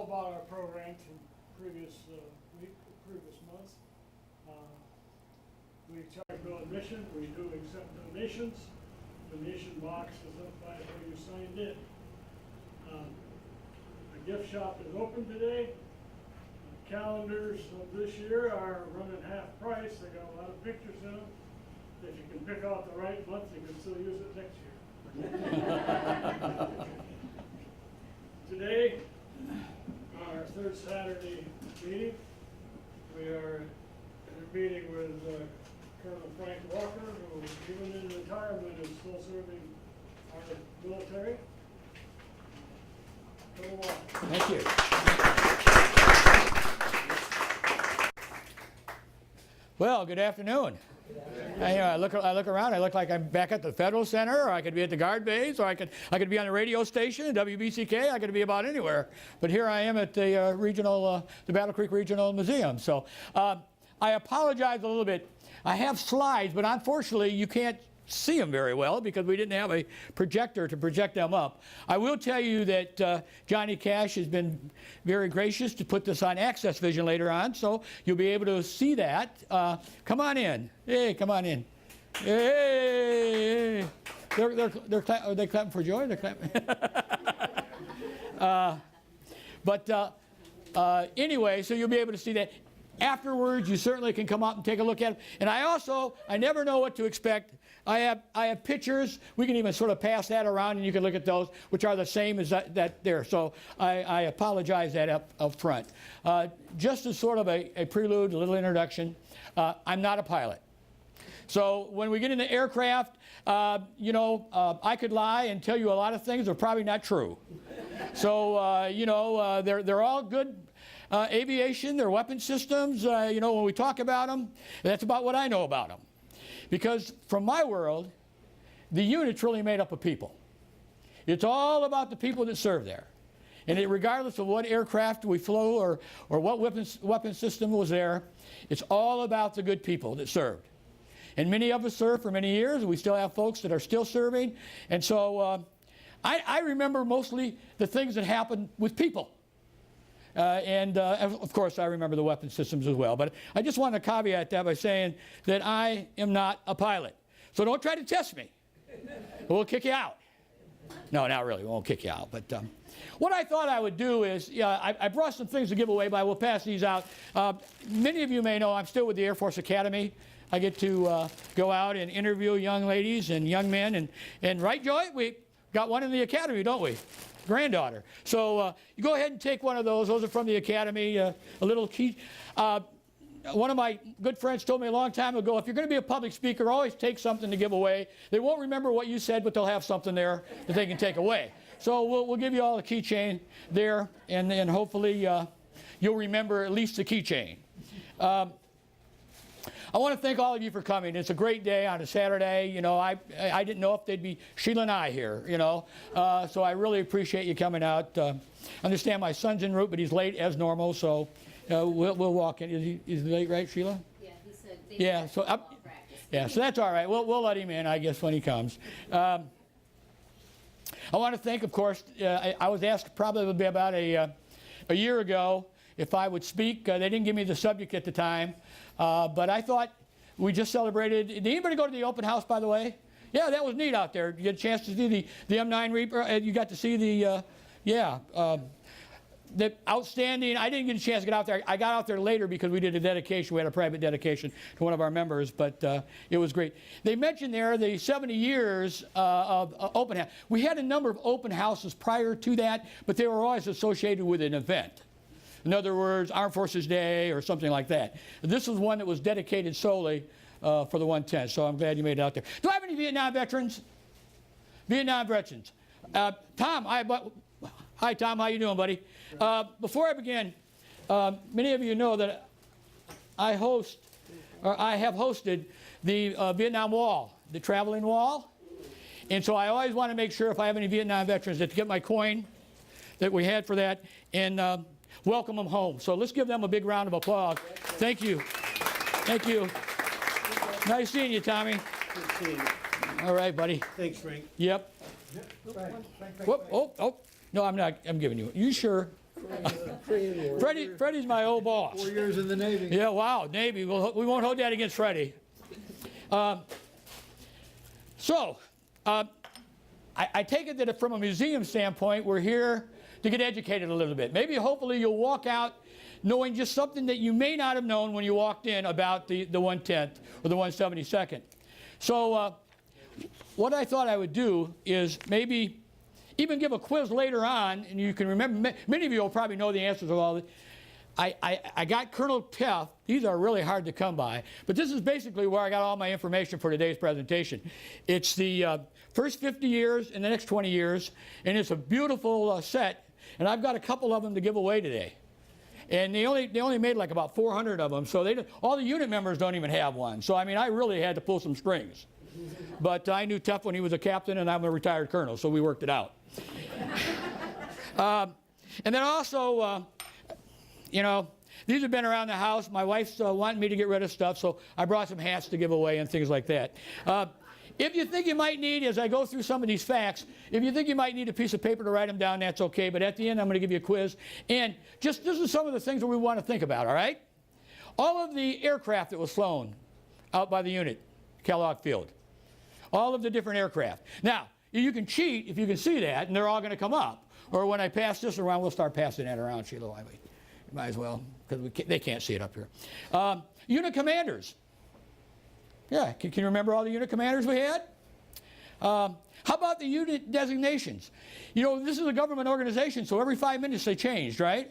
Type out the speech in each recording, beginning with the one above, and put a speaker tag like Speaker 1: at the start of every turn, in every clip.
Speaker 1: about our program from previous months. We charge no admission. We do accept donations. Donation box is up by where you signed in. The gift shop is open today. Calendars of this year are running half price. They got a lot of pictures in them. If you can pick out the right month, you can still use it next year. Today, our third Saturday meeting, we are in a meeting with Colonel Frank Walker, who, even in retirement, is still serving our military. Col Walker.
Speaker 2: Thank you. Well, good afternoon. I look around. I look like I'm back at the Federal Center, or I could be at the Guard Base, or I could be on the radio station, WBCK. I could be about anywhere. But here I am at the the Battle Creek Regional Museum. So I apologize a little bit. I have slides, but unfortunately you can't see them very well because we didn't have a projector to project them up. I will tell you that Johnny Cash has been very gracious to put this on AccessVision later on, so you'll be able to see that. Come on in. Hey, come on in. Hey. Are they clapping for joy? They're clapping. Anyway, so you'll be able to see that. Afterwards, you certainly can come up and take a look at them. And I never know what to expect. I have pictures. We can even sort of pass that around, and you can look at those, which are the same as that there. So I apologize that up front. Just as sort of a prelude, a little introduction, I'm not a pilot. So when we get into aircraft, I could lie and tell you a lot of things that are probably not true. So, they're all good. Aviation, their weapon systems, when we talk about them, that's about what I know about them. Because from my world, the unit's really made up of people. It's all about the people that serve there. And regardless of what aircraft we flew or what weapon system was there, it's all about the good people that served. And many of us served for many years. We still have folks that are still serving. And so I remember mostly the things that happened with people. Of course, I remember the weapon systems as well. But I just want to caveat that by saying that I am not a pilot. So don't try to test me. We'll kick you out. No, not really. We won't kick you out. But what I thought I would do is, I brought some things to give away, but I will pass these out. Many of you may know I'm still with the Air Force Academy. I get to go out and interview young ladies and young men. And right, Joy? We got one in the academy, don't we? Granddaughter. So you go ahead and take one of those. Those are from the academy. A little key. One of my good friends told me a long time ago, if you're going to be a public speaker, always take something to give away. They won't remember what you said, but they'll have something there that they can take away. So we'll give you all a keychain there, and then hopefully you'll remember at least the keychain. I want to thank all of you for coming. It's a great day on a Saturday. I didn't know if they'd be Sheila and I here, so I really appreciate you coming out. I understand my son's en route, but he's late as normal, so we'll walk in. Is he late, right, Sheila?
Speaker 3: Yeah, he said
Speaker 2: so that's all right. We'll let him in, I guess, when he comes. I want to thank, of course, I was asked probably about a year ago if I would speak. They didn't give me the subject at the time. But I thought we just celebrated. Did anybody go to the open house, by the way? Yeah, that was neat out there. You get a chance to see the M9 Reaper. You got to see the outstanding. I didn't get a chance to get out there. I got out there later because we did a dedication. We had a private dedication to one of our members, but it was great. They mentioned there the 70 years of open house. We had a number of open houses prior to that, but they were always associated with an event. In other words, Armed Forces Day or something like that. This was one that was dedicated solely for the 110, so I'm glad you made it out there. Do I have any Vietnam veterans? Vietnam veterans. Tom, hi Tom, how you doing, buddy? Before I begin, many of you know that I have hosted the Vietnam Wall, the traveling wall. And so I always want to make sure if I have any Vietnam veterans that to get my coin that we had for that and welcome them home. So let's give them a big round of applause. Thank you. Thank you. Nice seeing you, Tommy.
Speaker 4: Good seeing you.
Speaker 2: All right, buddy.
Speaker 4: Thanks, Frank.
Speaker 2: Yep. Whoop, oh, no, I'm not. I'm giving you. You sure? Freddie's my old boss.
Speaker 3: 4 years in the Navy.
Speaker 2: Yeah, wow, Navy. We won't hold that against Freddie. I take it that from a museum standpoint, we're here to get educated a little bit. Maybe, hopefully, you'll walk out knowing just something that you may not have known when you walked in about the 110th or the 172nd. So what I thought I would do is maybe even give a quiz later on, and you can remember, many of you will probably know the answers to all this. I got Colonel Teff. These are really hard to come by, but this is basically where I got all my information for today's presentation. It's the first 50 years and the next 20 years, and it's a beautiful set, and I've got a couple of them to give away today. And they only made like about 400 of them, so all the unit members don't even have one. So I mean, I really had to pull some strings. But I knew Teff when he was a captain, and I'm a retired colonel, so we worked it out. And then also, you know, these have been around the house. My wife's wanting me to get rid of stuff, so I brought some hats to give away and things like that. If you think you might need, as I go through some of these facts, if you think you might need a piece of paper to write them down, that's okay. But at the end, I'm going to give you a quiz. And just this is some of the things that we want to think about, all right? All of the aircraft that was flown out by the unit, Kellogg Field. All of the different aircraft. Now, you can cheat if you can see that, and they're all going to come up. Or when I pass this around, we'll start passing that around, Sheila. Might as well, because they can't see it up here. Unit commanders. Yeah, can you remember all the unit commanders we had? How about the unit designations? You know, this is a government organization, so every 5 minutes they changed, right?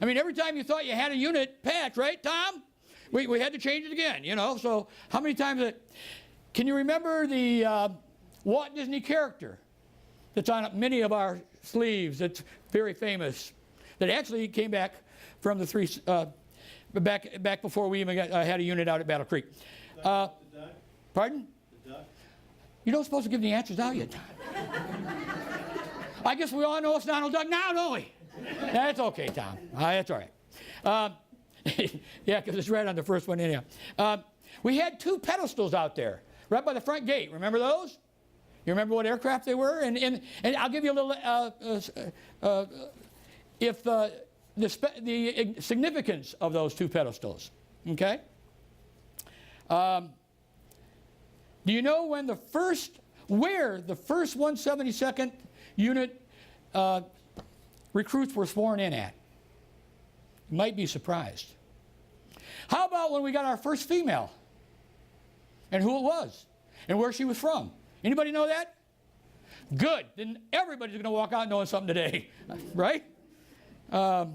Speaker 2: I mean, every time you thought you had a unit patch, right, Tom? We had to change it again, you know. So how many times can you remember the Walt Disney character that's on many of our sleeves that's very famous, that actually came back from the back before we even had a unit out at Battle Creek?
Speaker 3: The duck?
Speaker 2: Pardon?
Speaker 3: The duck?
Speaker 2: You don't supposed to give the answers out yet. I guess we all know it's Donald Duck now, don't we? That's okay, Tom. That's all right. Yeah, because it's right on the first one anyhow. We had 2 pedestals out there, right by the front gate. Remember those? You remember what aircraft they were? And I'll give you a little, the significance of those 2 pedestals. Okay? Do you know where the first 172nd unit recruits were sworn in at? You might be surprised. How about when we got our first female? And who it was? And where she was from? Anybody know that? Good. Then everybody's going to walk out knowing something today, right? How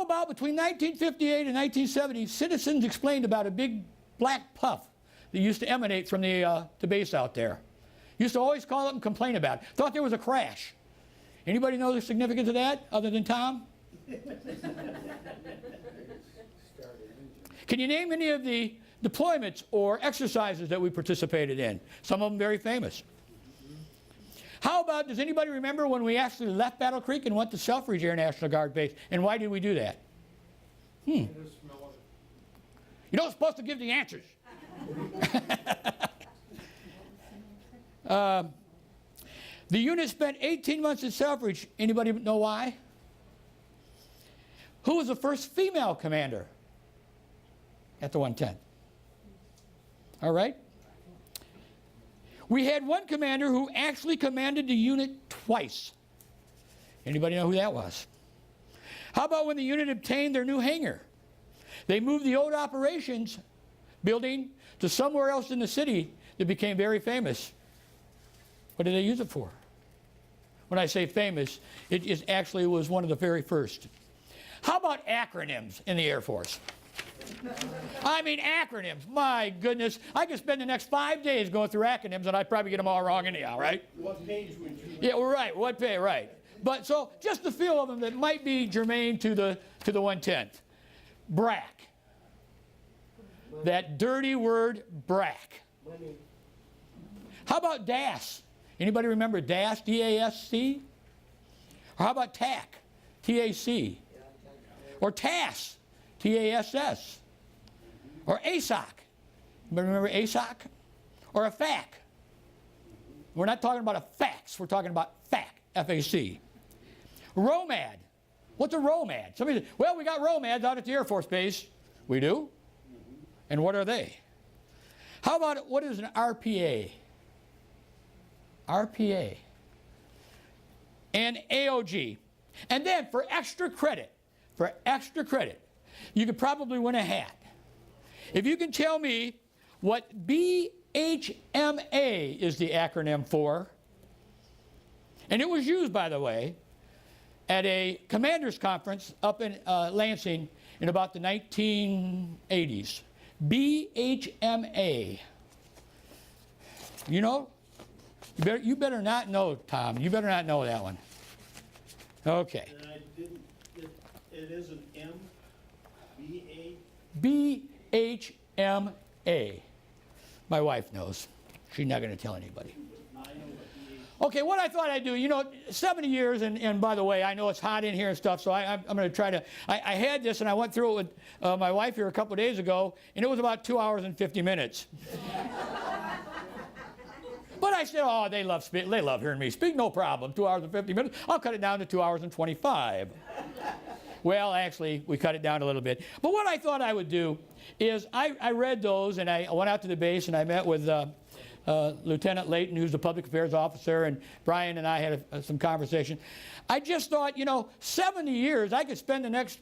Speaker 2: about between 1958 and 1970, citizens explained about a big black puff that used to emanate from the base out there. Used to always call up and complain about it. Thought there was a crash. Anybody know the significance of that other than Tom? Can you name any of the deployments or exercises that we participated in? Some of them very famous. How about, does anybody remember when we actually left Battle Creek and went to Selfridge Air National Guard Base? And why did we do that? You're not supposed to give the answers. The unit spent 18 months at Selfridge. Anybody know why? Who was the first female commander at the 110th? All right. We had one commander who actually commanded the unit twice. Anybody know who that was? How about when the unit obtained their new hangar? They moved the old operations building to somewhere else in the city that became very famous. What did they use it for? When I say famous, it actually was one of the very first. How about acronyms in the Air Force? I mean, acronyms. My goodness. I could spend the next 5 days going through acronyms, and I'd probably get them all wrong anyhow, right?
Speaker 3: What page would you?
Speaker 2: Yeah, well, right. What page? Right. But so just the feel of them that might be germane to the 110th. BRAC. That dirty word, BRAC. How about DAS? Anybody remember DAS? D-A-S-C? Or how about TAC? T-A-C? Or TASS? T-A-S-S? Or ASOC? Anybody remember ASOC? Or a FAC? We're not talking about a fax. We're talking about FAC. F-A-C. ROMAD. What's a ROMAD? Somebody said, well, we got ROMADs out at the Air Force Base. We do? And what are they? How about what is an RPA? RPA. And AOG. And then for extra credit, you could probably win a hat. If you can tell me what BHMA is the acronym for, and it was used, by the way, at a commander's conference up in Lansing in about the 1980s. BHMA. You know? You better not know, Tom. You better not know that one. Okay.
Speaker 3: And I didn't, it is an M, B-A?
Speaker 2: BHMA. My wife knows. She's not going to tell anybody.
Speaker 3: I know what B-A.
Speaker 2: Okay, what I thought I'd do, you know, 70 years, and by the way, I know it's hot in here and stuff, so I'm going to try to, I had this and I went through it with my wife here a couple of days ago, and it was about 2 hours and 50 minutes. But I said, oh, they love hearing me speak, no problem, 2 hours and 50 minutes. I'll cut it down to 2 hours and 25. Well, actually, we cut it down a little bit. But what I thought I would do is I read those, and I went out to the base, and I met with Lieutenant Layton, who's the public affairs officer, and Brian and I had some conversation. I just thought, you know, 70 years, I could spend the next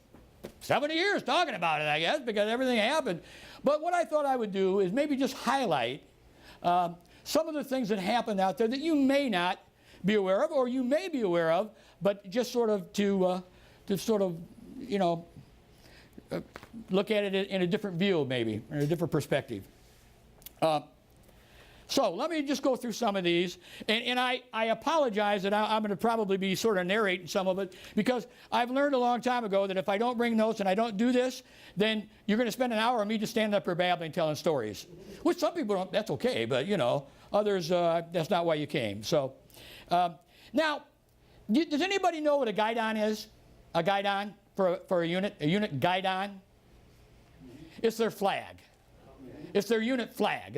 Speaker 2: 70 years talking about it, I guess, because everything happened. But what I thought I would do is maybe just highlight some of the things that happened out there that you may not be aware of, or you may be aware of, but just sort of to sort of, you know, look at it in a different view, maybe, in a different perspective. So let me just go through some of these, and I apologize that I'm going to probably be sort of narrating some of it, because I've learned a long time ago that if I don't bring notes and I don't do this, then you're going to spend an hour of me just standing up here babbling, telling stories. Which some people don't, that's okay, but you know, others, that's not why you came. So, now, does anybody know what a guidon is? A guidon for a unit guidon? It's their flag. It's their unit flag.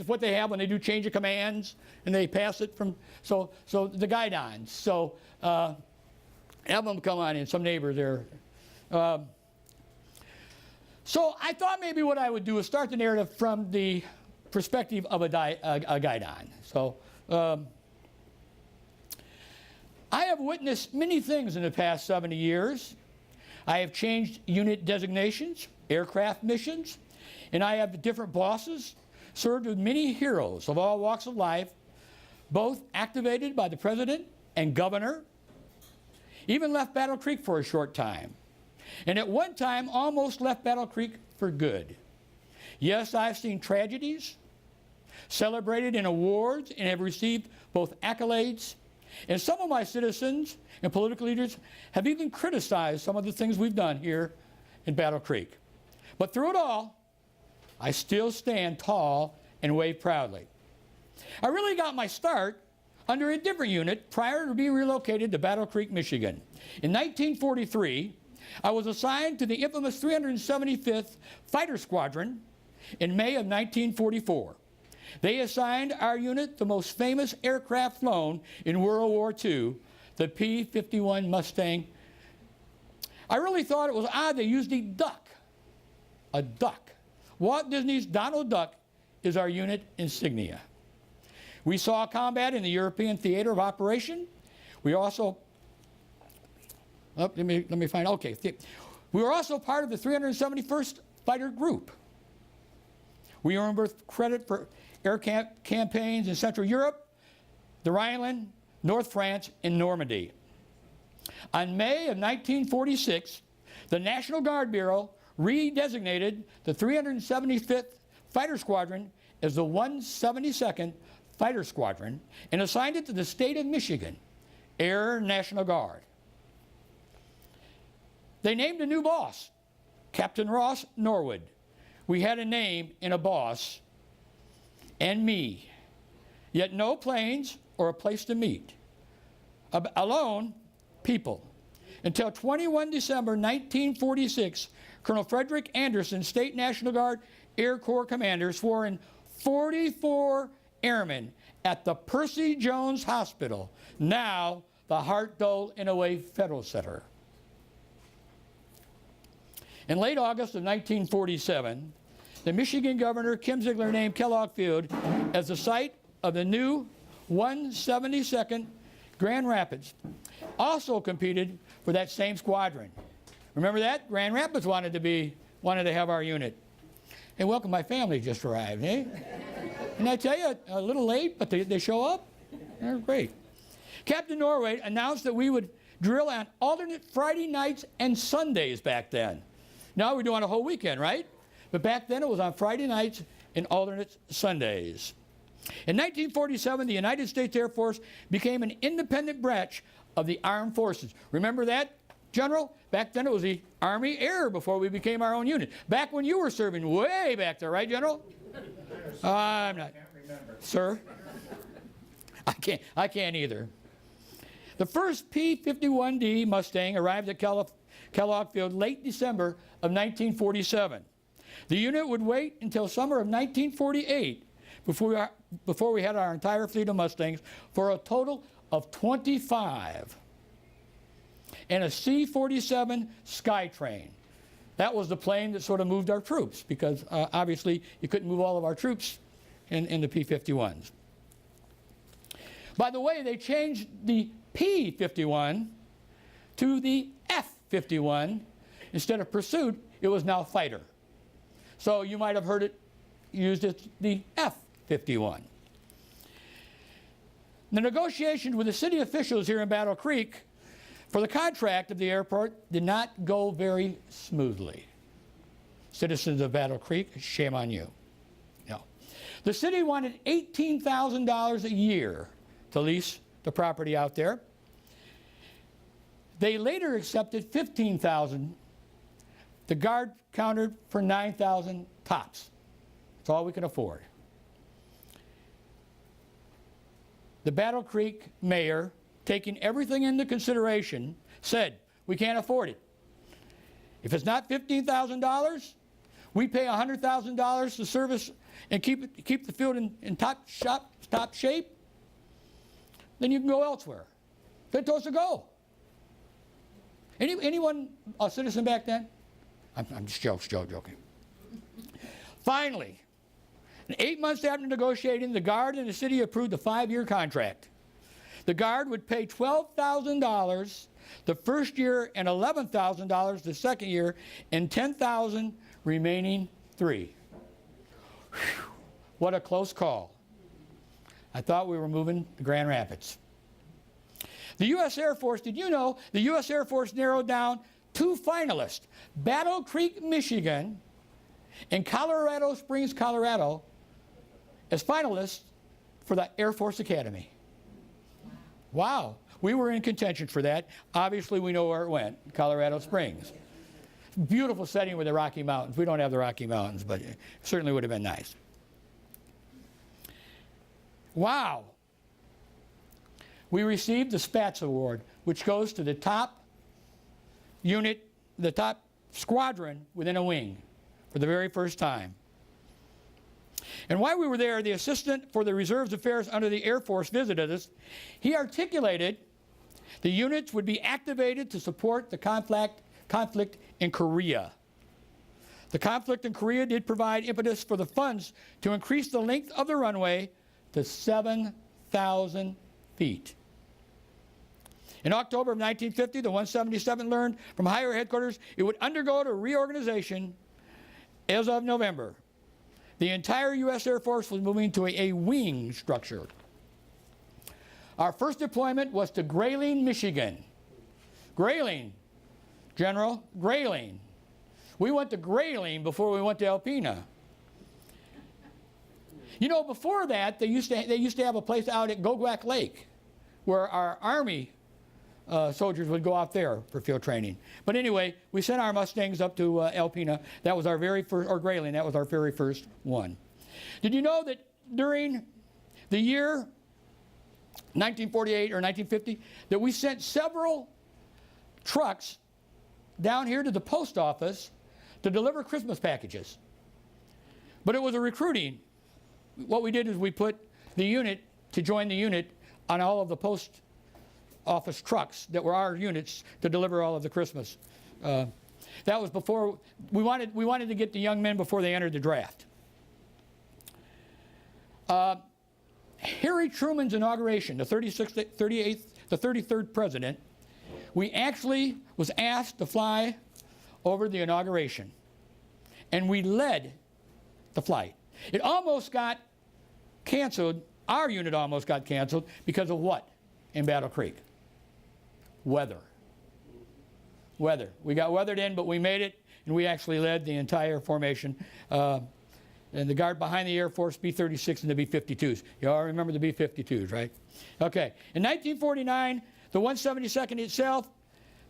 Speaker 2: What they have when they do change of commands, and they pass it from, so the guidons. So, have them come on in, some neighbors there. So I thought maybe what I would do is start the narrative from the perspective of a guidon. So, I have witnessed many things in the past 70 years. I have changed unit designations, aircraft missions, and I have different bosses, served with many heroes of all walks of life, both activated by the president and governor, even left Battle Creek for a short time, and at one time almost left Battle Creek for good. Yes, I've seen tragedies, celebrated in awards, and have received both accolades, and some of my citizens and political leaders have even criticized some of the things we've done here in Battle Creek. But through it all, I still stand tall and wave proudly. I really got my start under a different unit prior to being relocated to Battle Creek, Michigan. In 1943, I was assigned to the infamous 375th Fighter Squadron in May of 1944. They assigned our unit the most famous aircraft flown in World War II, the P-51 Mustang. I really thought it was odd they used a duck. A duck. Walt Disney's Donald Duck is our unit insignia. We saw combat in the European theater of operation. We also, let me find, okay. We were also part of the 371st Fighter Group. We earned credit for air campaigns in Central Europe, the Rhineland, North France, and Normandy. On May of 1946, the National Guard Bureau redesignated the 375th Fighter Squadron as the 172nd Fighter Squadron and assigned it to the state of Michigan, Air National Guard. They named a new boss, Captain Ross Norwood. We had a name and a boss, and me, yet no planes or a place to meet. Alone, people. Until 21 December 1946, Colonel Frederick Anderson, State National Guard Air Corps Commander, swore in 44 airmen at the Percy Jones Hospital, now the Hart Dole Inouye Federal Center. In late August of 1947, the Michigan governor, Kim Ziegler, named Kellogg Field as the site of the new 172nd Grand Rapids. Also competed for that same squadron. Remember that? Grand Rapids wanted to have our unit. And welcome, my family just arrived, eh? And I tell you, a little late, but they show up. They're great. Captain Norway announced that we would drill on alternate Friday nights and Sundays back then. Now we're doing a whole weekend, right? But back then it was on Friday nights and alternate Sundays. In 1947, the United States Air Force became an independent branch of the armed forces. Remember that, General? Back then it was the Army Air before we became our own unit. Back when you were serving, way back there, right, General? I'm not.
Speaker 3: Can't remember.
Speaker 2: Sir? I can't either. The first P-51D Mustang arrived at Kellogg Field late December of 1947. The unit would wait until summer of 1948 before we had our entire fleet of Mustangs, for a total of 25. And a C-47 Skytrain. That was the plane that sort of moved our troops, because obviously you couldn't move all of our troops in the P-51s. By the way, they changed the P-51 to the F-51. Instead of pursuit, it was now fighter. So you might have heard it used as the F-51. The negotiations with the city officials here in Battle Creek for the contract of the airport did not go very smoothly. Citizens of Battle Creek, shame on you. No. The city wanted $18,000 a year to lease the property out there. They later accepted $15,000. The guard countered for $9,000 tops. That's all we could afford. The Battle Creek mayor, taking everything into consideration, said, we can't afford it. If it's not $15,000, we pay $100,000 to service and keep the field in top shape, then you can go elsewhere. They told us to go. Anyone a citizen back then? I'm just joking. Finally, 8 months after negotiating, the Guard and the city approved a 5-year contract. The Guard would pay $12,000 the first year and $11,000 the second year, and $10,000 remaining 3. Whew, what a close call. I thought we were moving to Grand Rapids. The U.S. Air Force, did you know the U.S. Air Force narrowed down 2 finalists, Battle Creek, Michigan, and Colorado Springs, Colorado, as finalists for the Air Force Academy. Wow. We were in contention for that. Obviously, we know where it went, Colorado Springs. Beautiful setting with the Rocky Mountains. We don't have the Rocky Mountains, but it certainly would have been nice. Wow. We received the Spats Award, which goes to the top unit, the top squadron within a wing for the very first time. And while we were there, the assistant for the Reserves Affairs under the Air Force visited us. He articulated the units would be activated to support the conflict in Korea. The conflict in Korea did provide impetus for the funds to increase the length of the runway to 7,000 feet. In October of 1950, the 177 learned from higher headquarters it would undergo a reorganization as of November. The entire U.S. Air Force was moving to a wing structure. Our first deployment was to Grayling, Michigan. Grayling, General, Grayling. We went to Grayling before we went to Alpena. You know, before that, they used to have a place out at Gogwak Lake where our Army soldiers would go out there for field training. But anyway, we sent our Mustangs up to Alpena. That was our very first, or Grayling, that was our very first one. Did you know that during the year 1948 or 1950, that we sent several trucks down here to the post office to deliver Christmas packages? But it was a recruiting. What we did is we put the unit to join the unit on all of the post office trucks that were our units to deliver all of the Christmas. That was before, we wanted to get the young men before they entered the draft. Harry Truman's inauguration, the 33rd president, we actually was asked to fly over the inauguration. And we led the flight. It almost got canceled. Our unit almost got canceled because of what in Battle Creek? Weather. Weather. We got weathered in, but we made it, and we actually led the entire formation. And the guard behind the Air Force, B-36 and the B-52s. You all remember the B-52s, right? Okay. In 1949, the 172nd itself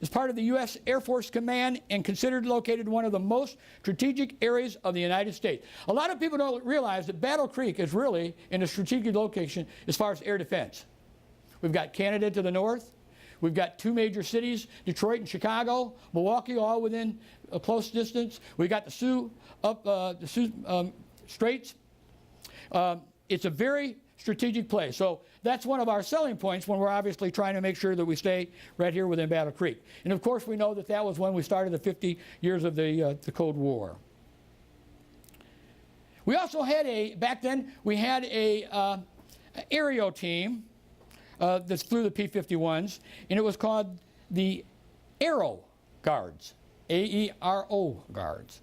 Speaker 2: is part of the U.S. Air Force Command and considered located in one of the most strategic areas of the United States. A lot of people don't realize that Battle Creek is really in a strategic location as far as air defense. We've got Canada to the north. We've got two major cities, Detroit and Chicago, Milwaukee, all within a close distance. We've got the Sioux Straits. It's a very strategic place. So that's one of our selling points when we're obviously trying to make sure that we stay right here within Battle Creek. And of course we know that that was when we started the 50 years of the Cold War. We also had back then we had a aerial team that flew the P-51s, and it was called the Aero Guards, A-E-R-O Guards.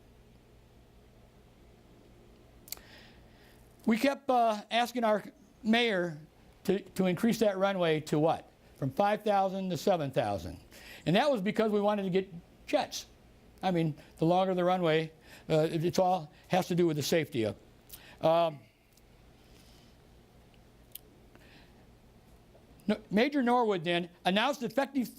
Speaker 2: We kept asking our mayor to increase that runway to what? From 5,000 to 7,000. And that was because we wanted to get jets. I mean, the longer the runway, it's all has to do with the safety of. Major Norwood then announced effective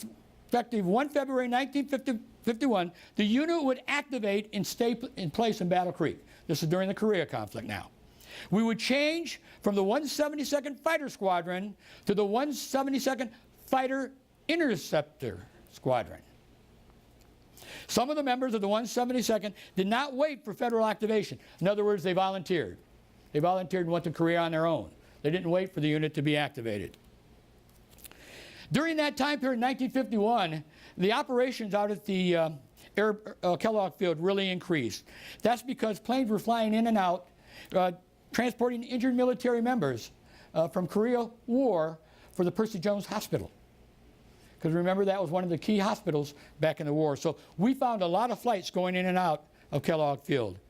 Speaker 2: 1 February 1951, the unit would activate and stay in place in Battle Creek. This is during the Korea conflict now. We would change from the 172nd Fighter Squadron to the 172nd Fighter Interceptor Squadron. Some of the members of the 172nd did not wait for federal activation. In other words, they volunteered. They volunteered and went to Korea on their own. They didn't wait for the unit to be activated. During that time period, 1951, the operations out at the Kellogg Field really increased. That's because planes were flying in and out, transporting injured military members from Korea War for the Percy Jones Hospital. Because remember, that was one of the key hospitals back in the war. So we found a lot of flights going in and out of Kellogg Field.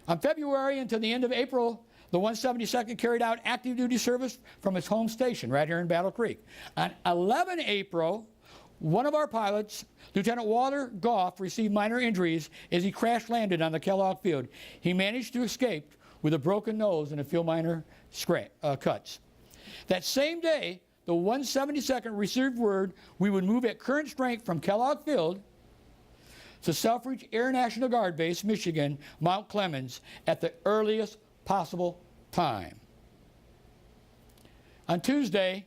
Speaker 2: On February until the end of April, the 172nd carried out active duty service from its home station right here in Battle Creek. On 11 April, one of our pilots, Lieutenant Walter Goff, received minor injuries as he crash landed on the Kellogg Field. He managed to escape with a broken nose and a few minor cuts. That same day, the 172nd received word we would move at current strength from Kellogg Field to Selfridge Air National Guard Base, Michigan, Mount Clemens, at the earliest possible time. On Tuesday,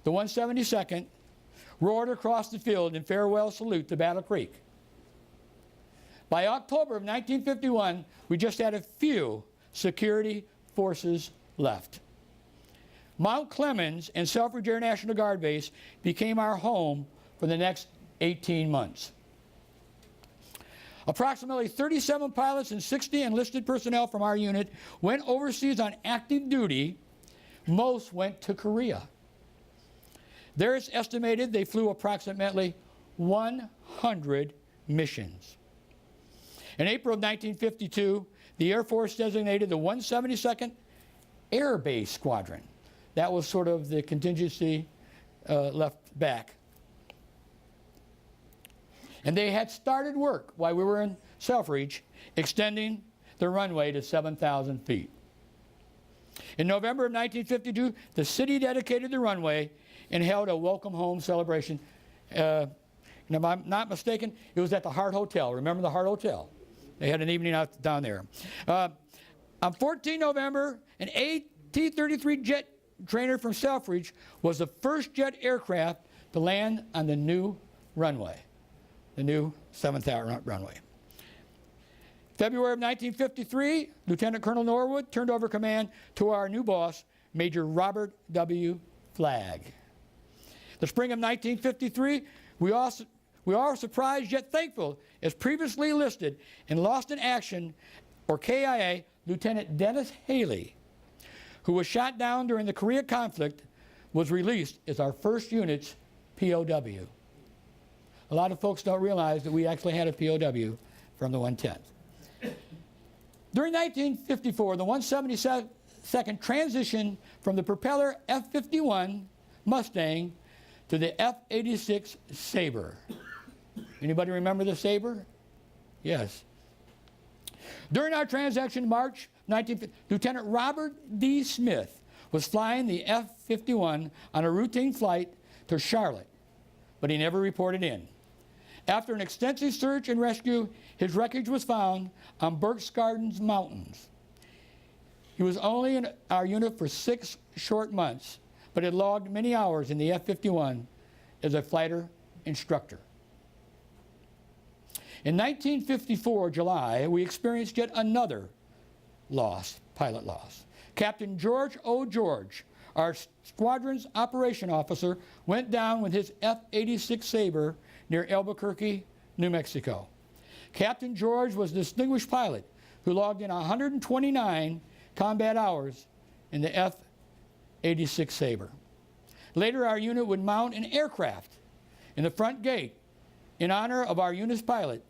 Speaker 2: the 172nd roared across the field in farewell salute to Battle Creek. By October of 1951, we just had a few security forces left. Mount Clemens and Selfridge Air National Guard Base became our home for the next 18 months. Approximately 37 pilots and 60 enlisted personnel from our unit went overseas on active duty. Most went to Korea. There it's estimated they flew approximately 100 missions. In April of 1952, the Air Force designated the 172nd Air Base Squadron. That was sort of the contingency left back. And they had started work while we were in Selfridge, extending the runway to 7,000 feet. In November of 1952, the city dedicated the runway and held a welcome home celebration. And if I'm not mistaken, it was at the Hart Hotel. Remember the Hart Hotel? They had an evening out down there. On 14 November, an AT-33 jet trainer from Selfridge was the first jet aircraft to land on the new runway, the new 7th runway. February of 1953, Lieutenant Colonel Norwood turned over command to our new boss, Major Robert W. Flagg. The spring of 1953, we are surprised yet thankful, as previously listed and lost in action, or KIA, Lieutenant Dennis Haley, who was shot down during the Korea conflict, was released as our first unit's POW. A lot of folks don't realize that we actually had a POW from the 110th. During 1954, the 172nd transitioned from the propeller F-51 Mustang to the F-86 Sabre. Anybody remember the Sabre? Yes. During our transaction in March 1950, Lieutenant Robert D. Smith was flying the F-51 on a routine flight to Charlotte, but he never reported in. After an extensive search and rescue, his wreckage was found on Berchtesgaden Mountains. He was only in our unit for 6 short months, but had logged many hours in the F-51 as a fighter instructor. In 1954, July, we experienced yet another loss, pilot loss. Captain George O. George, our squadron's operation officer, went down with his F-86 Sabre near Albuquerque, New Mexico. Captain George was a distinguished pilot who logged in 129 combat hours in the F-86 Sabre. Later, our unit would mount an aircraft in the front gate in honor of our unit's pilot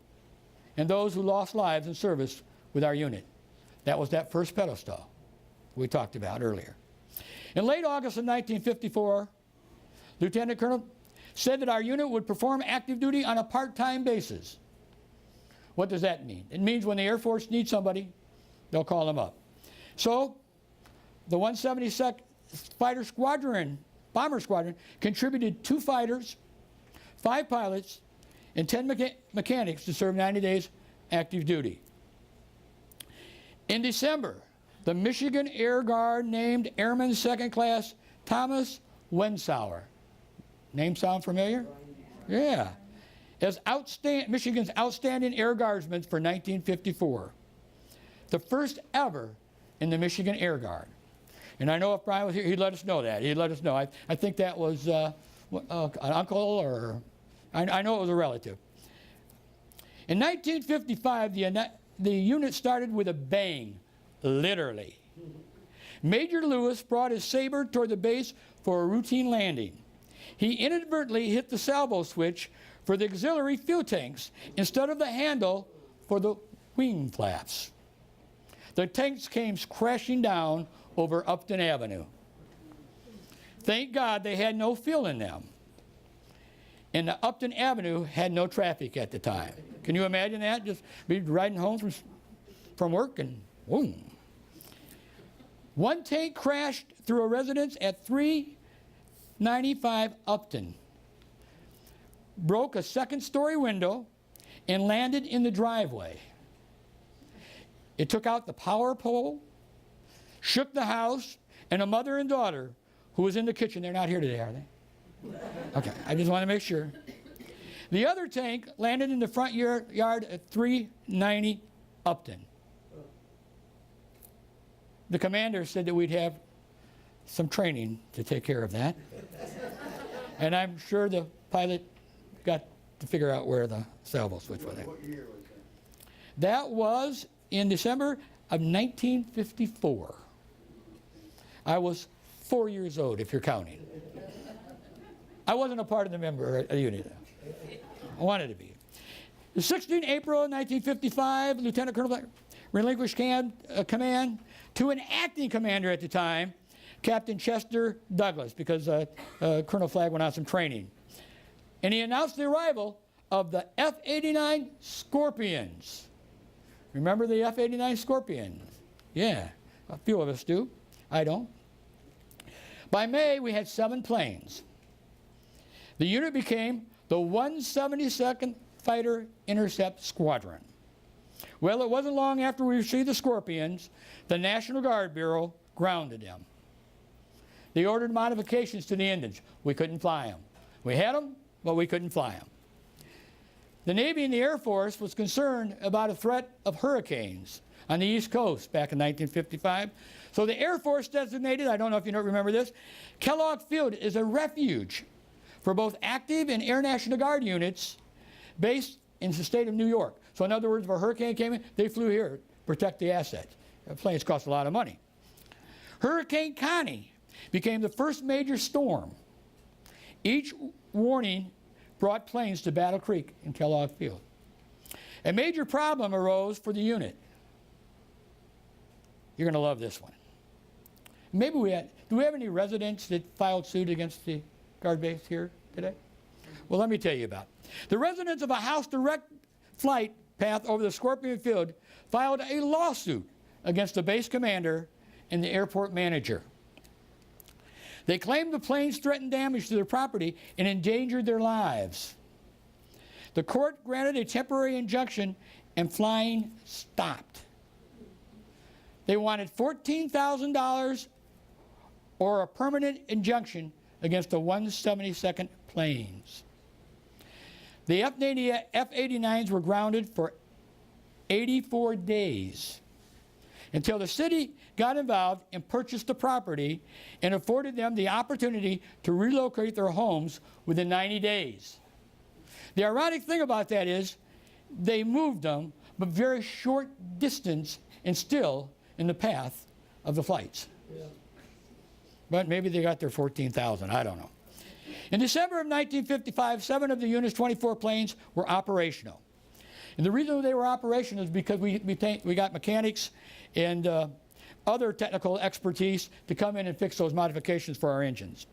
Speaker 2: and those who lost lives in service with our unit. That was that first pedestal we talked about earlier. In late August of 1954, Lieutenant Colonel said that our unit would perform active duty on a part-time basis. What does that mean? It means when the Air Force needs somebody, they'll call them up. So, the 172nd Fighter Squadron, Bomber Squadron, contributed 2 fighters, 5 pilots, and 10 mechanics to serve 90 days active duty. In December, the Michigan Air Guard named Airman Second Class Thomas Wensauer. Name sound familiar? Yeah. As Michigan's outstanding Air Guardsman for 1954. The first ever in the Michigan Air Guard. And I know if Brian was here, he'd let us know that. He'd let us know. I think that was an uncle, or I know it was a relative. In 1955, the unit started with a bang, literally. Major Lewis brought his Sabre toward the base for a routine landing. He inadvertently hit the salvo switch for the auxiliary fuel tanks instead of the handle for the wing flaps. The tanks came crashing down over Upton Avenue. Thank God they had no fuel in them. And the Upton Avenue had no traffic at the time. Can you imagine that? Just be riding home from work and boom. One tank crashed through a residence at 395 Upton, broke a second-story window, and landed in the driveway. It took out the power pole, shook the house, and a mother and daughter who was in the kitchen. They're not here today, are they? Okay, I just want to make sure. The other tank landed in the front yard at 390 Upton. The commander said that we'd have some training to take care of that. And I'm sure the pilot got to figure out where the salvo switch was at.
Speaker 3: What year was that?
Speaker 2: That was in December of 1954. I was 4 years old, if you're counting. I wasn't a part of the unit. I wanted to be. The 16th April 1955, Lieutenant Colonel relinquished command to an acting commander at the time, Captain Chester Douglas, because Colonel Flagg went on some training. And he announced the arrival of the F-89 Scorpions. Remember the F-89 Scorpions? Yeah, a few of us do. I don't. By May, we had 7 planes. The unit became the 172nd Fighter Intercept Squadron. Well, it wasn't long after we received the Scorpions, the National Guard Bureau grounded them. They ordered modifications to the engines. We couldn't fly them. We had them, but we couldn't fly them. The Navy and the Air Force was concerned about a threat of hurricanes on the East Coast back in 1955. So the Air Force designated, I don't know if you don't remember this, Kellogg Field is a refuge for both active and Air National Guard units based in the state of New York. So in other words, if a hurricane came in, they flew here to protect the assets. The planes cost a lot of money. Hurricane Connie became the first major storm. Each warning brought planes to Battle Creek in Kellogg Field. A major problem arose for the unit. You're going to love this one. Maybe do we have any residents that filed suit against the guard base here today? Well, let me tell you about it. The residents of a house direct flight path over the Scorpion Field filed a lawsuit against the base commander and the airport manager. They claimed the planes threatened damage to their property and endangered their lives. The court granted a temporary injunction and flying stopped. They wanted $14,000 or a permanent injunction against the 172nd planes. The F-89s were grounded for 84 days until the city got involved and purchased the property and afforded them the opportunity to relocate their homes within 90 days. The ironic thing about that is they moved them, but very short distance and still in the path of the flights. Yeah. But maybe they got their 14,000, I don't know. In December of 1955, 7 of the unit's 24 planes were operational. And the reason they were operational is because we got mechanics and other technical expertise to come in and fix those modifications for our engines.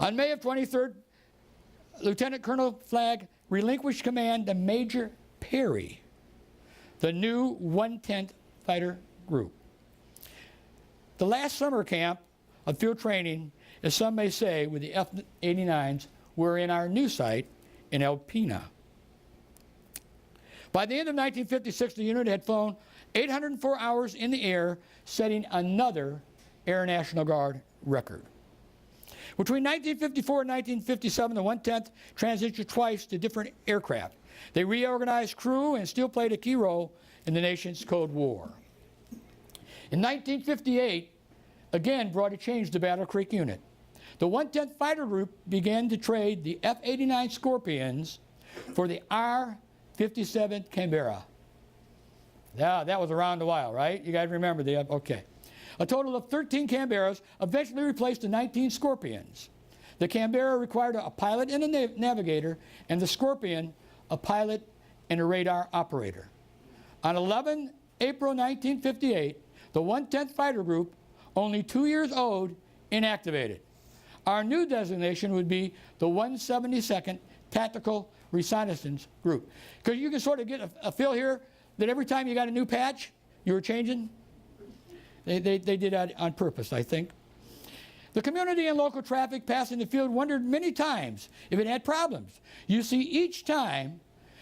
Speaker 2: On May of 23rd, Lieutenant Colonel Flagg relinquished command to Major Perry, the new 110th Fighter Group. The last summer camp of field training, as some may say, with the F-89s, were in our new site in Alpena. By the end of 1956, the unit had flown 804 hours in the air, setting another Air National Guard record. Between 1954 and 1957, the 110th transitioned twice to different aircraft. They reorganized crew and still played a key role in the nation's Cold War. In 1958, again brought a change to Battle Creek unit. The 110th Fighter Group began to trade the F-89 Scorpions for the R-57 Canberra. Yeah, that was around a while, right? You guys remember the, okay. A total of 13 Canberras eventually replaced the 19 Scorpions. The Canberra required a pilot and a navigator, and the Scorpion a pilot and a radar operator. On 11 April 1958, the 110th Fighter Group, only 2 years old, inactivated. Our new designation would be the 172nd Tactical Reconnaissance Group. Because you can sort of get a feel here that every time you got a new patch, you were changing. They did that on purpose, I think. The community and local traffic passing the field wondered many times if it had problems. You see, each time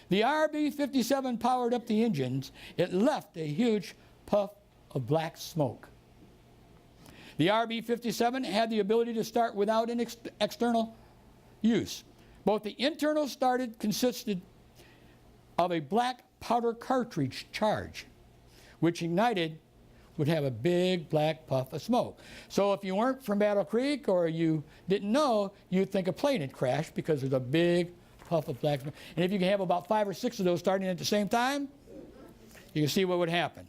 Speaker 2: the RB-57 powered up the engines, it left a huge puff of black smoke. The RB-57 had the ability to start without an external use. Both the internal started consisted of a black powder cartridge charge, which ignited would have a big black puff of smoke. So if you weren't from Battle Creek or you didn't know, you'd think a plane had crashed because there's a big puff of black smoke. And if you can have about 5 or 6 of those starting at the same time, you can see what would happen.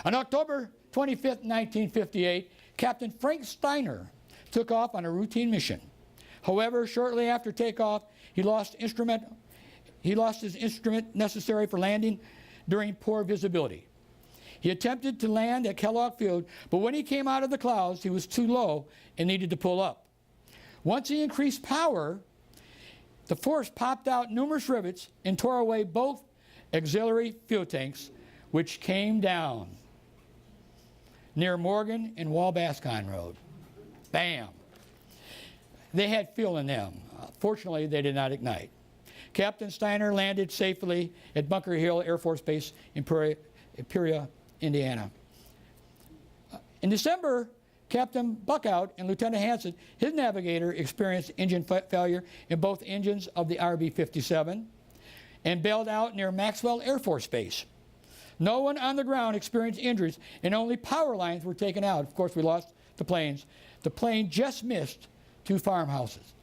Speaker 2: On October 25th, 1958, Captain Frank Steiner took off on a routine mission. However, shortly after takeoff, he lost his instrument necessary for landing during poor visibility. He attempted to land at Kellogg Field, but when he came out of the clouds, he was too low and needed to pull up. Once he increased power, the force popped out numerous rivets and tore away both auxiliary fuel tanks, which came down near Morgan and Walbascon Road. Bam! They had fuel in them. Fortunately, they did not ignite. Captain Steiner landed safely at Bunker Hill Air Force Base in Peoria, Indiana. In December, Captain Buckout and Lieutenant Hansen, his navigator, experienced engine failure in both engines of the RB-57 and bailed out near Maxwell Air Force Base. No one on the ground experienced injuries, and only power lines were taken out. Of course, we lost the planes. The plane just missed 2 farmhouses.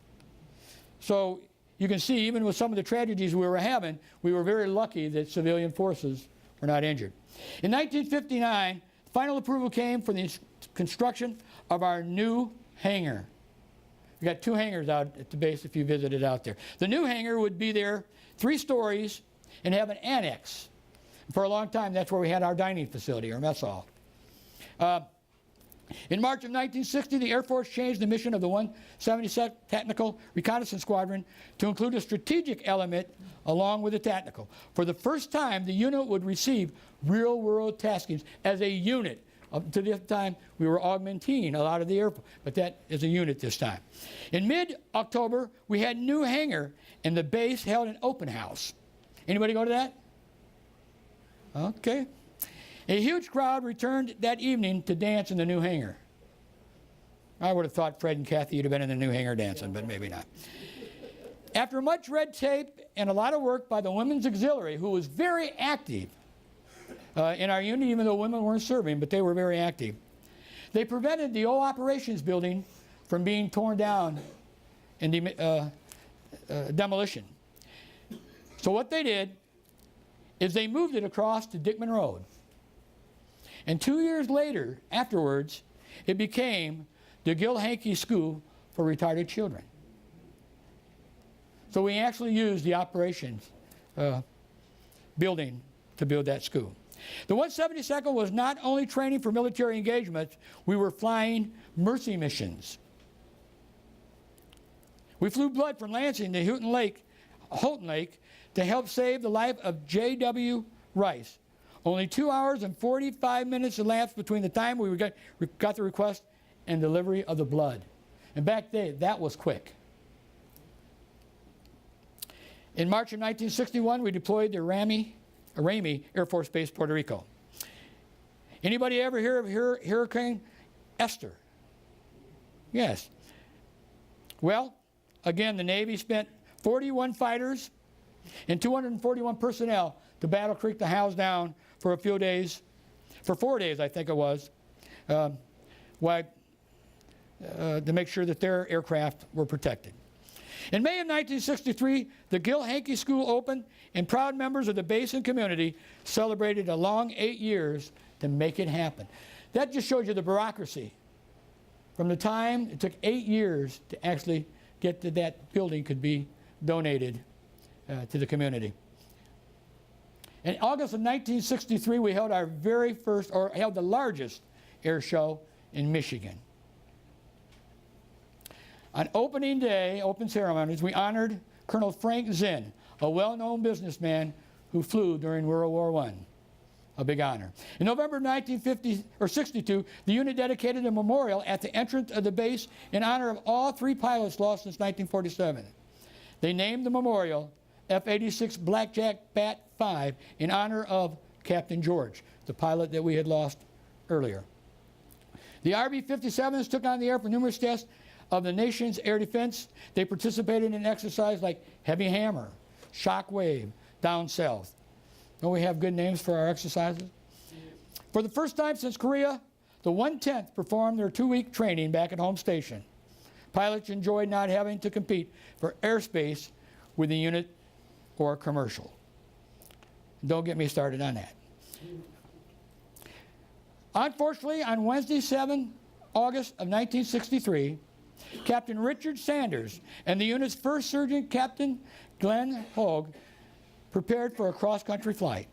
Speaker 2: So you can see, even with some of the tragedies we were having, we were very lucky that civilian forces were not injured. In 1959, final approval came for the construction of our new hangar. We got 2 hangars out at the base if you visited out there. The new hangar would be there 3 stories and have an annex. For a long time, that's where we had our dining facility, or mess hall. In March of 1960, the Air Force changed the mission of the 172nd Tactical Reconnaissance Squadron to include a strategic element along with the tactical. For the first time, the unit would receive real-world taskings as a unit. Up to this time, we were augmenting a lot of the Air Force, but that is a unit this time. In mid-October, we had a new hangar, and the base held an open house. Anybody go to that? Okay. A huge crowd returned that evening to dance in the new hangar. I would have thought Fred and Kathy would have been in the new hangar dancing, but maybe not. After much red tape and a lot of work by the Women's Auxiliary, who was very active in our unit, even though women weren't serving, but they were very active, they prevented the old operations building from being torn down in demolition. So what they did is they moved it across to Dickman Road. And 2 years later, afterwards, it became the Gil-Hankey School for Retarded Children. So we actually used the operations building to build that school. The 172nd was not only training for military engagements, we were flying mercy missions. We flew blood from Lansing to Houghton Lake to help save the life of J.W. Rice. Only 2 hours and 45 minutes elapsed between the time we got the request and delivery of the blood. And back then, that was quick. In March of 1961, we deployed to Ramey Air Force Base, Puerto Rico. Anybody ever hear of Hurricane Esther? Yes. Well, again, the Navy spent 41 fighters and 241 personnel to Battle Creek to house down for a few days, for 4 days, I think it was, to make sure that their aircraft were protected. In May of 1963, the Gil-Hankey School opened, and proud members of the base and community celebrated a long 8 years to make it happen. That just shows you the bureaucracy. From the time it took 8 years to actually get to that building could be donated to the community. In August of 1963, we held our very first, or held the largest air show in Michigan. On opening day, open ceremonies, we honored Colonel Frank Zinn, a well-known businessman who flew during World War I. A big honor. In November of 1962, the unit dedicated a memorial at the entrance of the base in honor of all 3 pilots lost since 1947. They named the memorial F-86 Blackjack Bat 5 in honor of Captain George, the pilot that we had lost earlier. The RB-57s took on the air for numerous tests of the nation's air defense. They participated in exercises like Heavy Hammer, Shockwave, Down South. Don't we have good names for our exercises? For the first time since Korea, the 110th performed their 2-week training back at home station. Pilots enjoyed not having to compete for airspace with the unit or commercial. Don't get me started on that. Unfortunately, on Wednesday, 7 August of 1963, Captain Richard Sanders and the unit's first sergeant, Captain Glenn Hogue, prepared for a cross-country flight.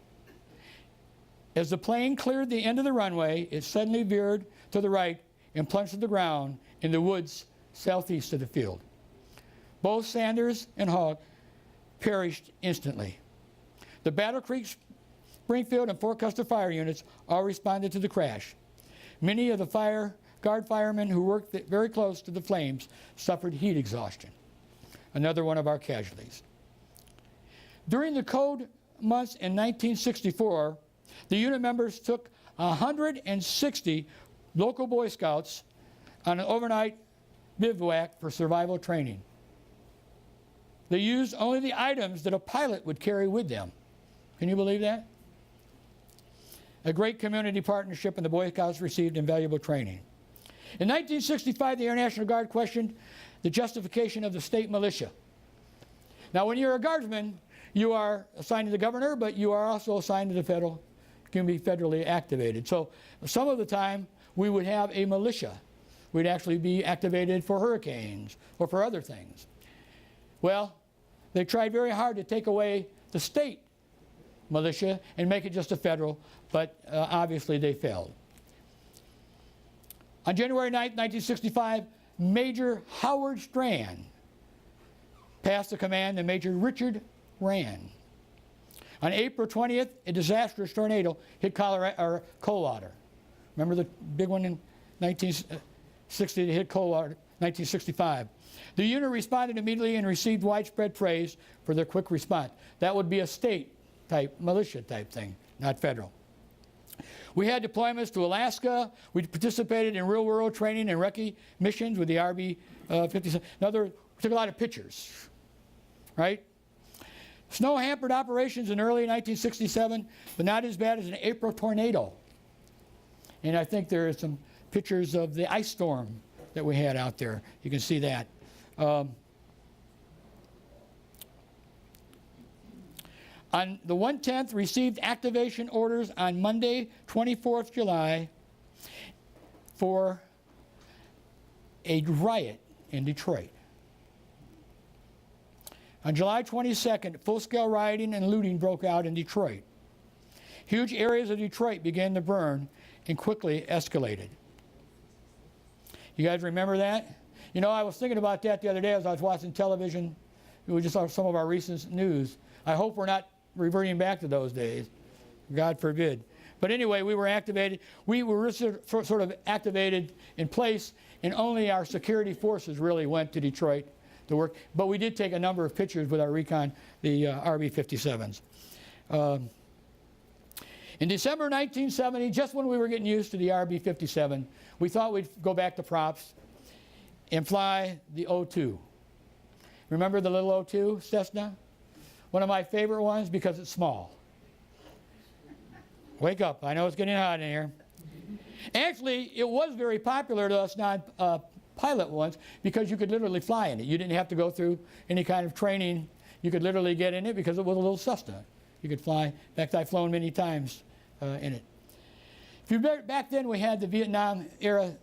Speaker 2: As the plane cleared the end of the runway, it suddenly veered to the right and plunged to the ground in the woods southeast of the field. Both Sanders and Hogue perished instantly. The Battle Creek, Springfield, and Fort Custer fire units all responded to the crash. Many of the guard firemen who worked very close to the flames suffered heat exhaustion. Another one of our casualties. During the cold months in 1964, the unit members took 160 local Boy Scouts on an overnight bivouac for survival training. They used only the items that a pilot would carry with them. Can you believe that? a great community partnership, and the Boy Scouts received invaluable training. In 1965, the Air National Guard questioned the justification of the state militia. Now, when you're a guardsman, you are assigned to the governor, but you are also assigned to the federal, can be federally activated. So some of the time, we would have a militia. We'd actually be activated for hurricanes or for other things. Well, they tried very hard to take away the state militia and make it just a federal, but obviously they failed. On January 9, 1965, Major Howard Strand passed the command to Major Richard Rand. On April 20th, a disastrous tornado hit Col Walker. Remember the big one in 1960 that hit Col Walker, 1965. The unit responded immediately and received widespread praise for their quick response. That would be a state-type, militia-type thing, not federal. We had deployments to Alaska. We participated in real-world training and recce missions with the RB-57. In other words, we took a lot of pictures, right? Snow hampered operations in early 1967, but not as bad as an April tornado. And I think there are some pictures of the ice storm that we had out there. You can see that. On the 110th, received activation orders on Monday, 24th July, for a riot in Detroit. On July 22nd, full-scale rioting and looting broke out in Detroit. Huge areas of Detroit began to burn and quickly escalated. You guys remember that? You know, I was thinking about that the other day as I was watching television. We just saw some of our recent news. I hope we're not reverting back to those days. God forbid. But anyway, we were activated. We were sort of activated in place, and only our security forces really went to Detroit to work. But we did take a number of pictures with our recon, the RB-57s. In December 1970, just when we were getting used to the RB-57, we thought we'd go back to props and fly the O2. Remember the little O2 Cessna? One of my favorite ones because it's small. Wake up, I know it's getting hot in here. Actually, it was very popular to us non-pilot ones because you could literally fly in it. You didn't have to go through any kind of training. You could literally get in it because it was a little Cessna. You could fly. In fact, I've flown many times in it. If you back then, we had the Vietnam era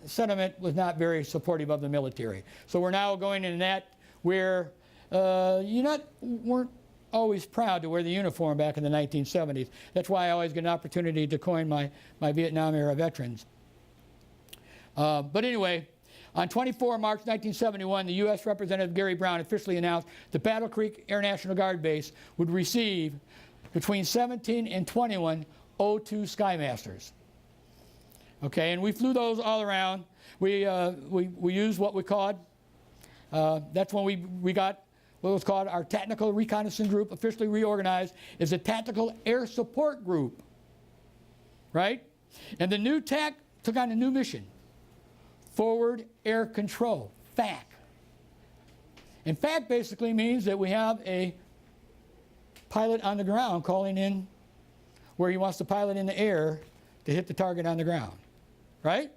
Speaker 2: sentiment was not very supportive of the military. So we're now going in that where weren't always proud to wear the uniform back in the 1970s. That's why I always get an opportunity to coin my Vietnam era veterans. But anyway, on 24 March 1971, the U.S. Representative Gary Brown officially announced the Battle Creek Air National Guard Base would receive between 17 and 21 O2 Skymasters. Okay, and we flew those all around. We used what we called, that's when we got what was called our Tactical Reconnaissance Group, officially reorganized as a Tactical Air Support Group, right? And the new TAC took on a new mission, Forward Air Control, FAC. And FAC basically means that we have a pilot on the ground calling in where he wants to pilot in the air to hit the target on the ground, right?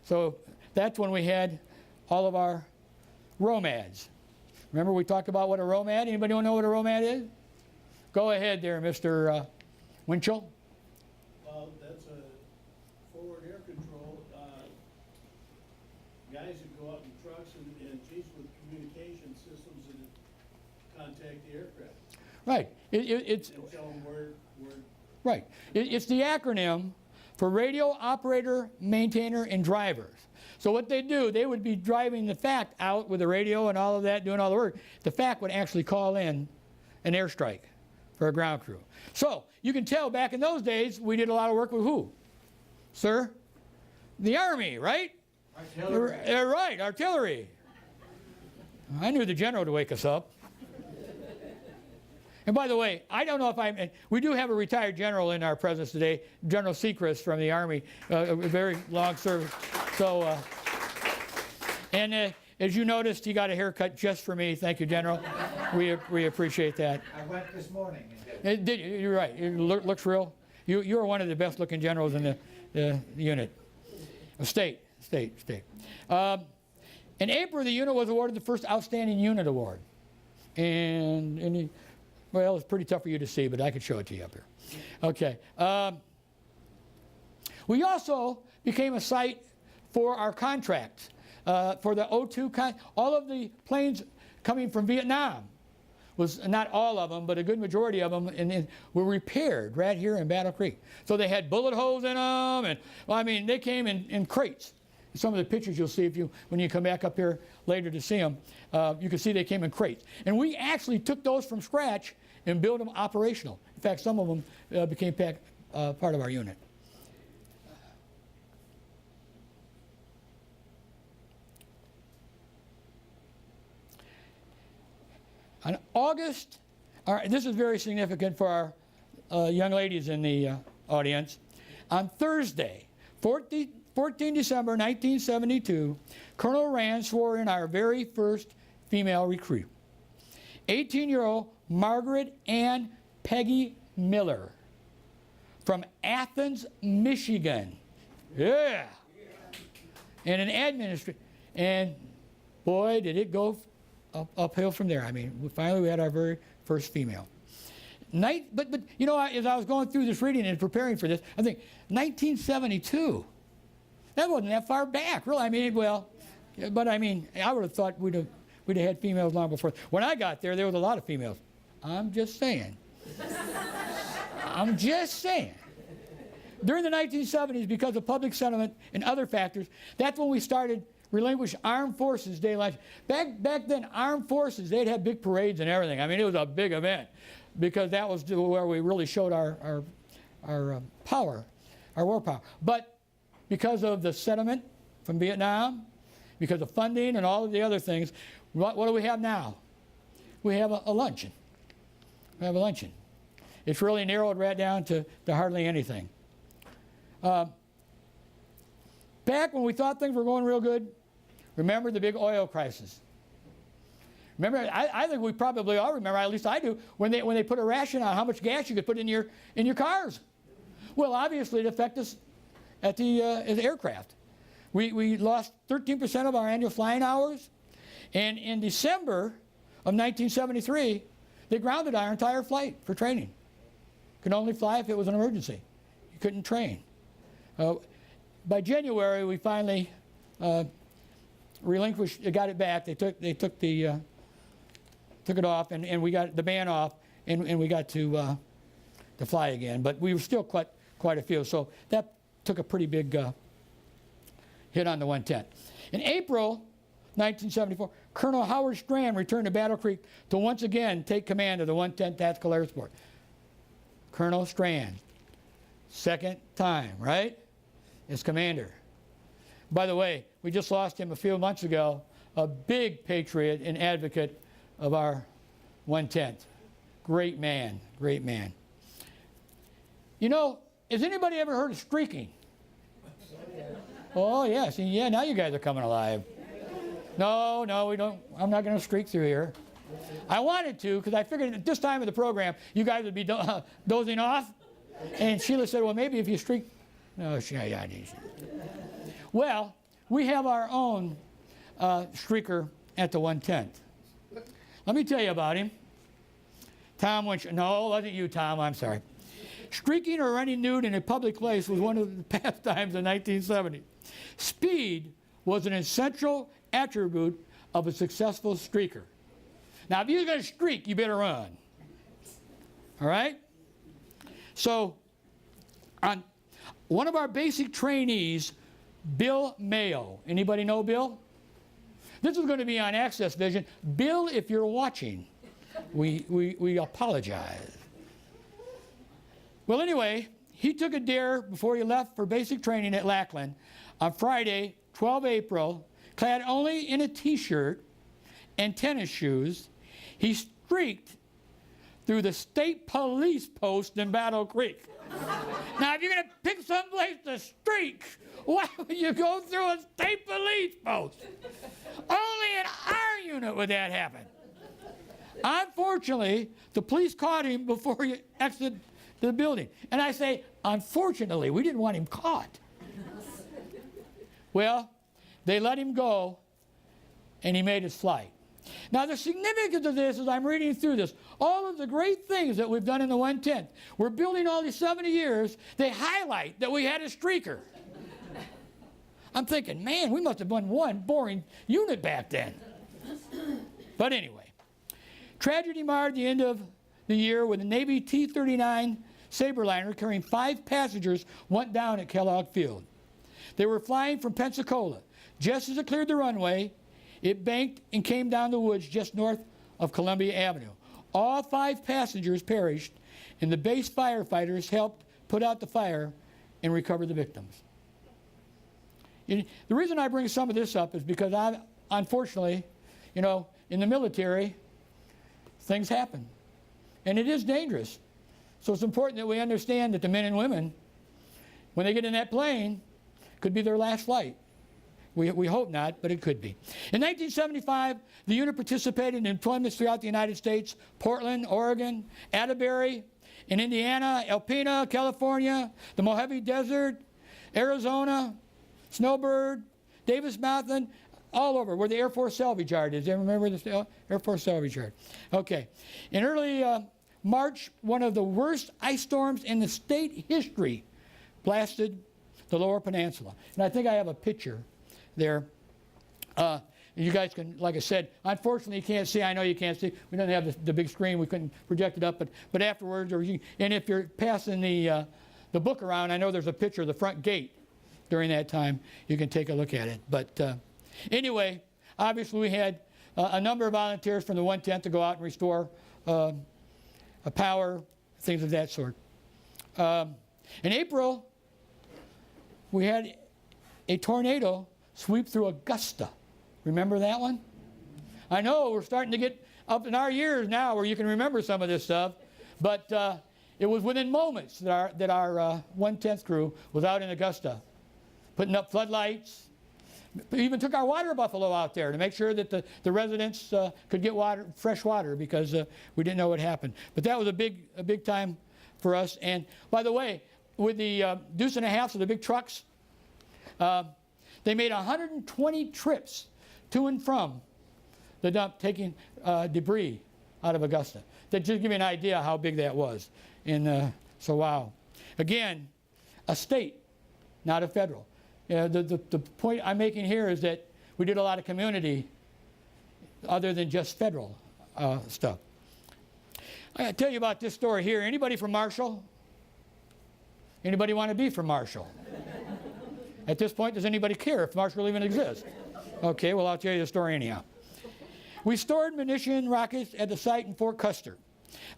Speaker 2: So that's when we had all of our ROMADs. Remember we talked about what a ROMAD? Anybody know what a ROMAD is? Go ahead there, Mr. Winchell.
Speaker 3: That's a forward air control. Guys that go out in trucks and jeeps with communication systems that contact the aircraft.
Speaker 2: Right. It's
Speaker 3: and tell them where.
Speaker 2: Right. It's the acronym for radio operator, maintainer, and drivers. So what they do, they would be driving the FAC out with the radio and all of that, doing all the work. The FAC would actually call in an airstrike for a ground crew. So you can tell back in those days, we did a lot of work with who? Sir? The Army, right?
Speaker 3: Artillery.
Speaker 2: Right, artillery. I knew the general would wake us up. And by the way, I don't know if we do have a retired general in our presence today, General Sechrist from the Army, a very long service. So, as you noticed, he got a haircut just for me. Thank you, General. We appreciate that.
Speaker 4: I went this morning.
Speaker 2: You're right. It looks real. You're one of the best looking generals in the unit. State. In April, the unit was awarded the first Outstanding Unit Award. Well, it's pretty tough for you to see, but I could show it to you up here. Okay. We also became a site for our contracts, for the O2 all of the planes coming from Vietnam, was not all of them, but a good majority of them were repaired right here in Battle Creek. So they had bullet holes in them, and well, I mean, they came in crates. Some of the pictures you'll see when you come back up here later to see them, you can see they came in crates. And we actually took those from scratch and built them operational. In fact, some of them became part of our unit. On August, this is very significant for our young ladies in the audience. On Thursday, 14 December 1972, Colonel Rand swore in our very first female recruit, 18-year-old Margaret Ann Peggy Miller from Athens, Michigan. Yeah. And an administrator. And boy, did it go uphill from there. I mean, finally we had our very first female. But you know, as I was going through this reading and preparing for this, I think 1972. That wasn't that far back, really. I mean, well, but I mean, I would have thought we'd have had females long before. When I got there was a lot of females. I'm just saying. I'm just saying. During the 1970s, because of public sentiment and other factors, that's when we started relinquish Armed Forces Day last year. Back then, Armed Forces, they'd have big parades and everything. I mean, it was a big event because that was where we really showed our power, our war power. But because of the sentiment from Vietnam, because of funding and all of the other things, what do we have now? We have a luncheon. We have a luncheon. It's really narrowed right down to hardly anything. Back when we thought things were going real good, remember the big oil crisis. Remember, I think we probably all remember, at least I do, when they put a ration on how much gas you could put in your cars. Well, obviously it affected us at the aircraft. We lost 13% of our annual flying hours, and in December of 1973, they grounded our entire flight for training. Could only fly if it was an emergency. You couldn't train. By January, we finally relinquished, got it back. They took it off, and we got the ban off, and we got to fly again. But we were still quite a few, so that took a pretty big hit on the 110th. In April 1974, Colonel Howard Strand returned to Battle Creek to once again take command of the 110th Tactical Air Support. Colonel Strand, second time, right? As commander. By the way, we just lost him a few months ago, a big patriot and advocate of our 110th. Great man, great man. You know, has anybody ever heard of streaking? Oh, yes. Yeah, now you guys are coming alive. No, we don't. I'm not going to streak through here. I wanted to, because I figured at this time of the program, you guys would be dozing off. And Sheila said, well, maybe if you streak. No, yeah. Well, we have our own streaker at the 110th. Let me tell you about him. Tom Winch. No, it wasn't you, Tom. I'm sorry. Streaking or running nude in a public place was one of the pastimes in 1970. Speed was an essential attribute of a successful streaker. Now, if you're going to streak, you better run. All right? So, on one of our basic trainees, Bill Mayo. Anybody know Bill? This is going to be on AccessVision. Bill, if you're watching, we apologize. Well, anyway, he took a dare before he left for basic training at Lackland on Friday, 12 April, clad only in a T-shirt and tennis shoes. He streaked through the state police post in Battle Creek. Now, if you're going to pick someplace to streak, why would you go through a state police post? Only in our unit would that happen. Unfortunately, the police caught him before he exited the building. And I say, unfortunately, we didn't want him caught. Well, they let him go, and he made his flight. Now, the significance of this, as I'm reading through this, all of the great things that we've done in the 110th, we're building all these 70 years, they highlight that we had a streaker. I'm thinking, man, we must have been one boring unit back then. But anyway, tragedy marred the end of the year when the Navy T-39 Saberliner carrying 5 passengers went down at Kellogg Field. They were flying from Pensacola. Just as it cleared the runway, it banked and came down the woods just north of Columbia Avenue. All 5 passengers perished, and the base firefighters helped put out the fire and recover the victims. The reason I bring some of this up is because unfortunately, you know, in the military, things happen. And it is dangerous. So it's important that we understand that the men and women, when they get in that plane, could be their last flight. We hope not, but it could be. In 1975, the unit participated in deployments throughout the United States: Portland, Oregon, Atterbury, in Indiana, Alpena, California, the Mojave Desert, Arizona, Snowbird, Davis Mountain, all over, where the Air Force Salvage Yard is. Do you remember the Air Force Salvage Yard? Okay. In early March, one of the worst ice storms in the state history blasted the Lower Peninsula. And I think I have a picture there. You guys can, like I said, unfortunately you can't see. I know you can't see. We don't have the big screen. We couldn't project it up. But afterwards, and if you're passing the book around, I know there's a picture of the front gate during that time. You can take a look at it. But anyway, obviously we had a number of volunteers from the 110th to go out and restore power, things of that sort. In April, we had a tornado sweep through Augusta. Remember that one? I know we're starting to get up in our years now where you can remember some of this stuff, but it was within moments that our 110th crew was out in Augusta, putting up floodlights. We even took our water buffalo out there to make sure that the residents could get water, fresh water, because we didn't know what happened. But that was a big time for us. And by the way, with the deuce and a half of the big trucks, they made 120 trips to and from the dump, taking debris out of Augusta. That just give you an idea how big that was. And so, wow. Again, a state, not a federal. The point I'm making here is that we did a lot of community other than just federal stuff. I gotta tell you about this story here. Anybody from Marshall? Anybody want to be from Marshall? At this point, does anybody care if Marshall even exists? Okay, well, I'll tell you the story anyhow. We stored munition rockets at the site in Fort Custer.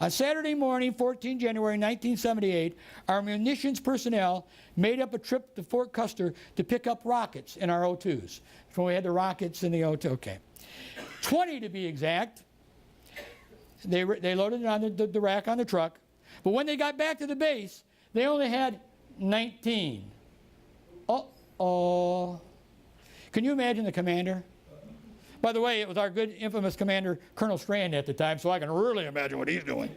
Speaker 2: On Saturday morning, 14 January 1978, our munitions personnel made up a trip to Fort Custer to pick up rockets in our O2s. So we had the rockets in the O2, okay. 20 to be exact. They loaded it on the rack on the truck. But when they got back to the base, they only had 19. Uh-oh. Can you imagine the commander? By the way, it was our good infamous commander, Colonel Strand at the time, so I can really imagine what he's doing.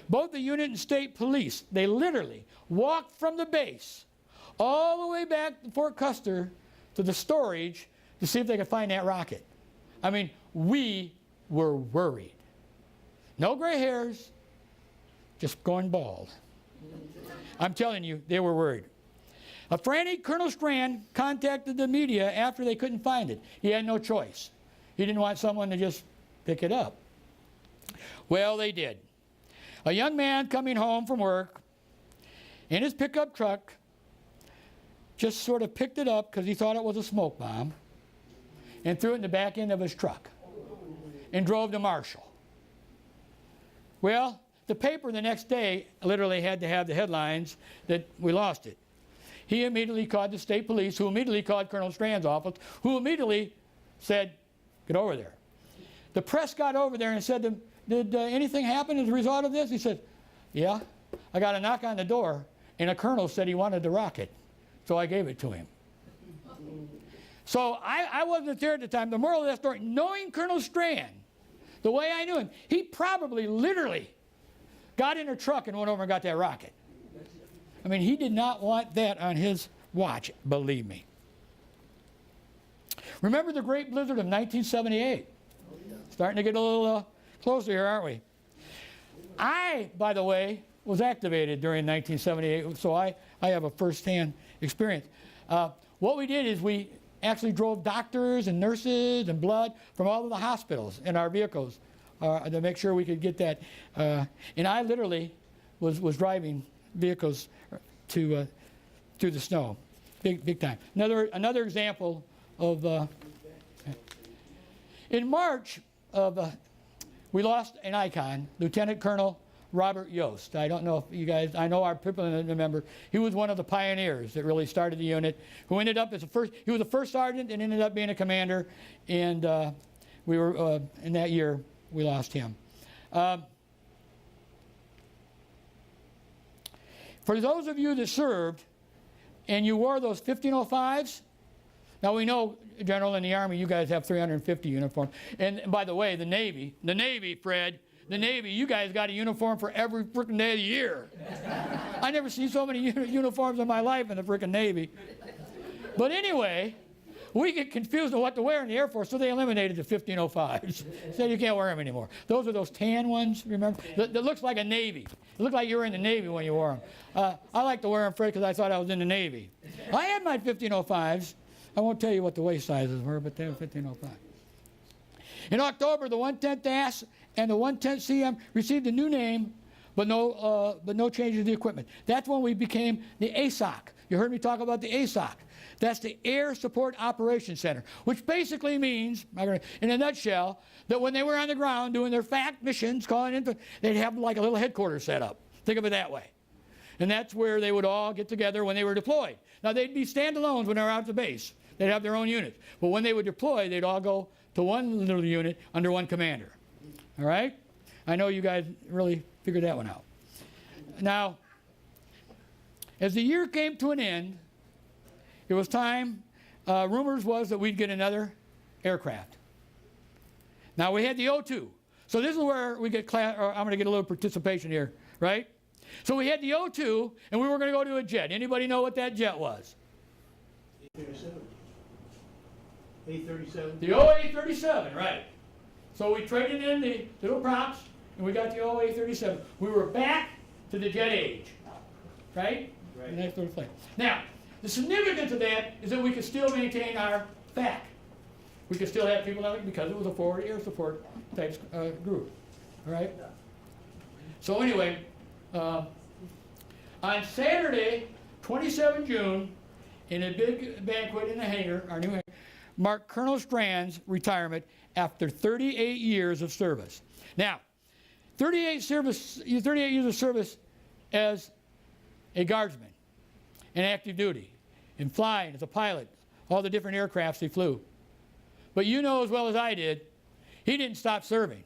Speaker 2: Both the unit and state police, they literally walked from the base all the way back to Fort Custer to the storage to see if they could find that rocket. I mean, we were worried. No gray hairs, just going bald. I'm telling you, they were worried. A frantic Colonel Strand contacted the media after they couldn't find it. He had no choice. He didn't want someone to just pick it up. Well, they did. A young man coming home from work in his pickup truck just sort of picked it up because he thought it was a smoke bomb and threw it in the back end of his truck and drove to Marshall. Well, the paper the next day literally had to have the headlines that we lost it. He immediately called the state police, who immediately called Colonel Strand's office, who immediately said, get over there. The press got over there and said to him, did anything happen as a result of this? He said, yeah, I got a knock on the door, and a colonel said he wanted the rocket, so I gave it to him. So I wasn't there at the time. The moral of that story, knowing Colonel Strand, the way I knew him, he probably literally got in a truck and went over and got that rocket. I mean, he did not want that on his watch, believe me. Remember the great blizzard of 1978? Starting to get a little closer here, aren't we? I, by the way, was activated during 1978, so I have a first-hand experience. What we did is we actually drove doctors and nurses and blood from all of the hospitals in our vehicles to make sure we could get that. And I literally was driving vehicles through the snow, big time. Another example of in March of we lost an icon, Lieutenant Colonel Robert Yost. I don't know if you guys, I know our people remember, he was one of the pioneers that really started the unit, who ended up as he was the first sergeant and ended up being a commander, and we were, in that year, we lost him. For those of you that served, and you wore those 1505s, now we know, General, in the Army, you guys have 350 uniforms. And by the way, the Navy, Fred, the Navy, you guys got a uniform for every freaking day of the year. I never seen so many uniforms in my life in the freaking Navy. But anyway, we get confused on what to wear in the Air Force, so they eliminated the 1505s. Said you can't wear them anymore. Those are those tan ones, remember? That looks like a Navy. It looked like you were in the Navy when you wore them. I like to wear them, Fred, because I thought I was in the Navy. I had my 1505s. I won't tell you what the waist sizes were, but they were 1505. In October, the 110th ASS and the 110th CM received a new name, but no change in the equipment. That's when we became the ASOC. You heard me talk about the ASOC. That's the Air Support Operations Center, which basically means, in a nutshell, that when they were on the ground doing their FAC missions, they'd have like a little headquarters set up. Think of it that way. And that's where they would all get together when they were deployed. Now, they'd be standalones when they were out at the base. They'd have their own units. But when they would deploy, they'd all go to one little unit under one commander. All right? I know you guys really figured that one out. Now, as the year came to an end, it was time, rumors was that we'd get another aircraft. Now, we had the O2. So this is where we get I'm going to get a little participation here, right? So we had the O2, and we were going to go to a jet. Anybody know what that jet was?
Speaker 3: A-37.
Speaker 2: The OA-37, right. So we traded in the little props, and we got the OA-37. We were back to the jet age, right?
Speaker 3: Right.
Speaker 2: The next little plane. Now, the significance of that is that we could still maintain our FAC. We could still have people on it because it was a forward air support type group, all right? So anyway, on Saturday, 27 June, in a big banquet in the hangar, our new hangar, marked Colonel Strand's retirement after 38 years of service. Now, 38 years of service as a guardsman, in active duty, in flying as a pilot, all the different aircrafts he flew. But you know as well as I did, he didn't stop serving.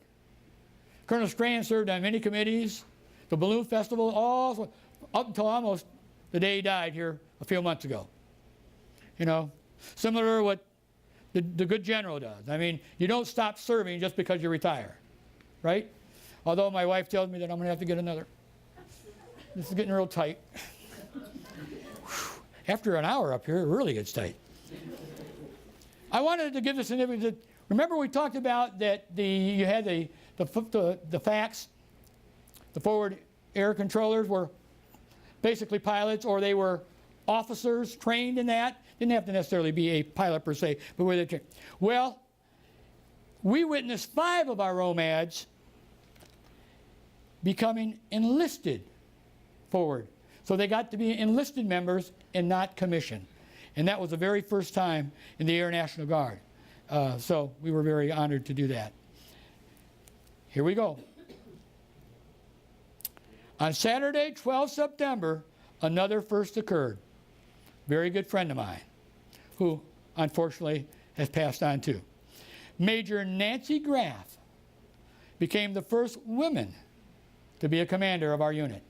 Speaker 2: Colonel Strand served on many committees, the balloon festival, all up until almost the day he died here a few months ago. You know, similar to what the good general does. I mean, you don't stop serving just because you retire, right? Although my wife tells me that I'm going to have to get another. This is getting real tight. After an hour up here, it really gets tight. I wanted to give this significance. Remember we talked about that you had the FACs, the forward air controllers were basically pilots, or they were officers trained in that. Didn't have to necessarily be a pilot per se, but were they trained? Well, we witnessed 5 of our ROMADs becoming enlisted forward. So they got to be enlisted members and not commissioned. And that was the very first time in the Air National Guard. So we were very honored to do that. Here we go. On Saturday, 12 September, another first occurred. Very good friend of mine, who unfortunately has passed on too. Major Nancy Graff became the first woman to be a commander of our unit.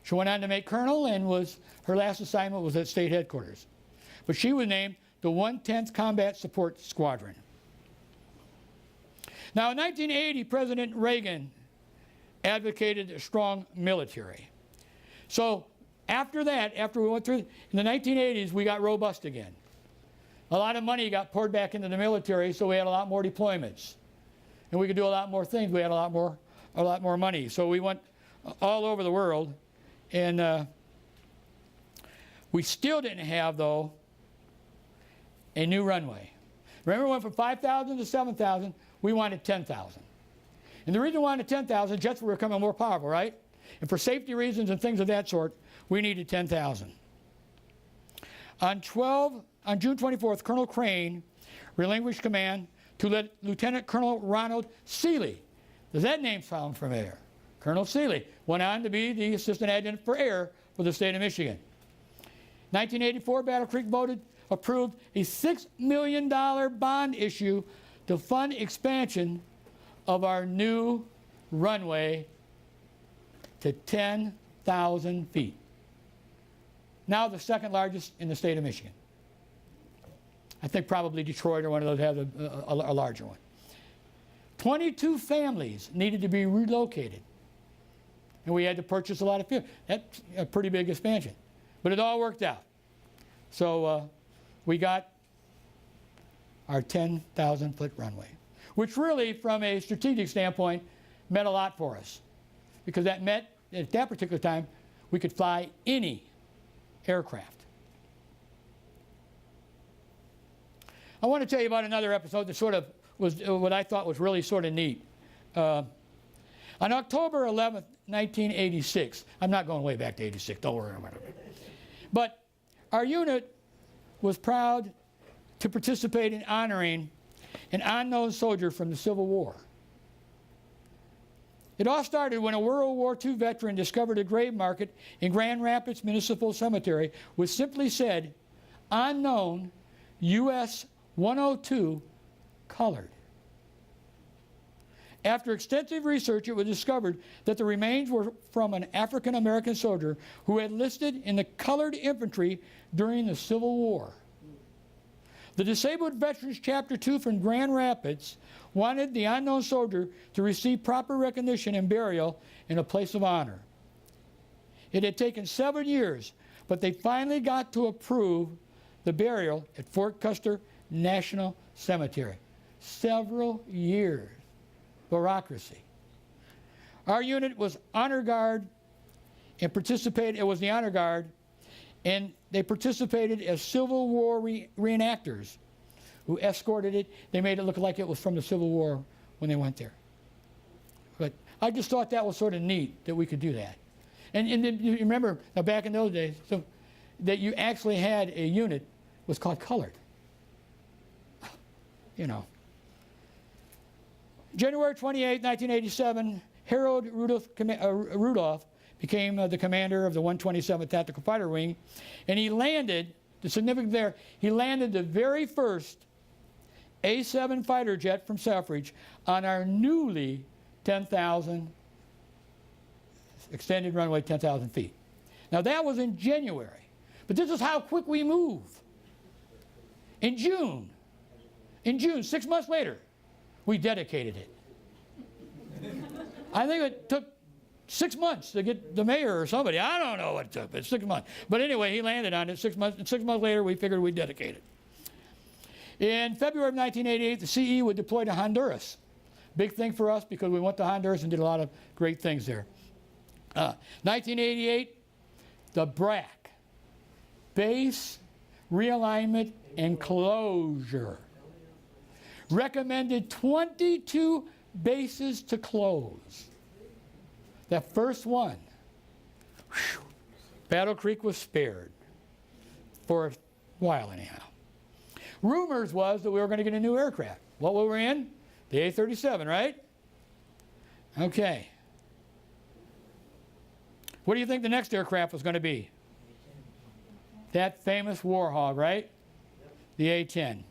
Speaker 2: She went on to make colonel, and her last assignment was at state headquarters. But she was named the 110th Combat Support Squadron. Now in 1980, President Reagan advocated a strong military. So after that, after we went through, in the 1980s, we got robust again. A lot of money got poured back into the military, so we had a lot more deployments. And we could do a lot more things. We had a lot more money. So we went all over the world. And we still didn't have, though, a new runway. Remember, we went from 5,000 to 7,000. We wanted 10,000. And the reason we wanted 10,000, jets were becoming more powerful, right? And for safety reasons and things of that sort, we needed 10,000. On June 24th, Colonel Crane relinquished command to Lieutenant Colonel Ronald Seeley. Does that name sound familiar? Colonel Seeley went on to be the Assistant Adjutant for Air for the state of Michigan. 1984, Battle Creek approved a $6 million bond issue to fund expansion of our new runway to 10,000 feet. Now the second largest in the state of Michigan. I think probably Detroit or one of those has a larger one. 22 families needed to be relocated. And we had to purchase a lot of fuel. That's a pretty big expansion. But it all worked out. So we got our 10,000-foot runway, which really, from a strategic standpoint, meant a lot for us. Because that meant, at that particular time, we could fly any aircraft. I want to tell you about another episode that sort of was what I thought was really sort of neat. On October 11th, 1986, I'm not going way back to 86, don't worry about it. But our unit was proud to participate in honoring an unknown soldier from the Civil War. It all started when a World War II veteran discovered a grave market in Grand Rapids Municipal Cemetery which simply said, "Unknown US 102 colored." After extensive research, it was discovered that the remains were from an African-American soldier who had enlisted in the colored infantry during the Civil War. The Disabled Veterans Chapter 2 from Grand Rapids wanted the unknown soldier to receive proper recognition and burial in a place of honor. It had taken 7 years, but they finally got to approve the burial at Fort Custer National Cemetery. Several years. Bureaucracy. Our unit was honor guard and participated, it was the honor guard, and they participated as Civil War reenactors who escorted it. They made it look like it was from the Civil War when they went there. But I just thought that was sort of neat that we could do that. And you remember, now back in those days, so that you actually had a unit was called colored. You know. January 28, 1987, Harold Rudolph became the commander of the 127th Tactical Fighter Wing, and he landed, the significance there, he landed the very first A-7 fighter jet from Selfridge on our newly 10,000, extended runway 10,000 feet. Now that was in January, but this is how quick we move. In June, 6 months later, we dedicated it. I think it took 6 months to get the mayor or somebody. I don't know what it took, but 6 months. But anyway, he landed on it 6 months. And 6 months later, we figured we'd dedicate it. In February of 1988, the CE would deploy to Honduras. Big thing for us because we went to Honduras and did a lot of great things there. 1988, the BRAC, Base Realignment and Closure. Recommended 22 bases to close. That first one, whew, Battle Creek was spared for a while anyhow. Rumors was that we were going to get a new aircraft. What were we in? The A-37, right? Okay. What do you think the next aircraft was going to be? That famous Warhog, right? The A-10.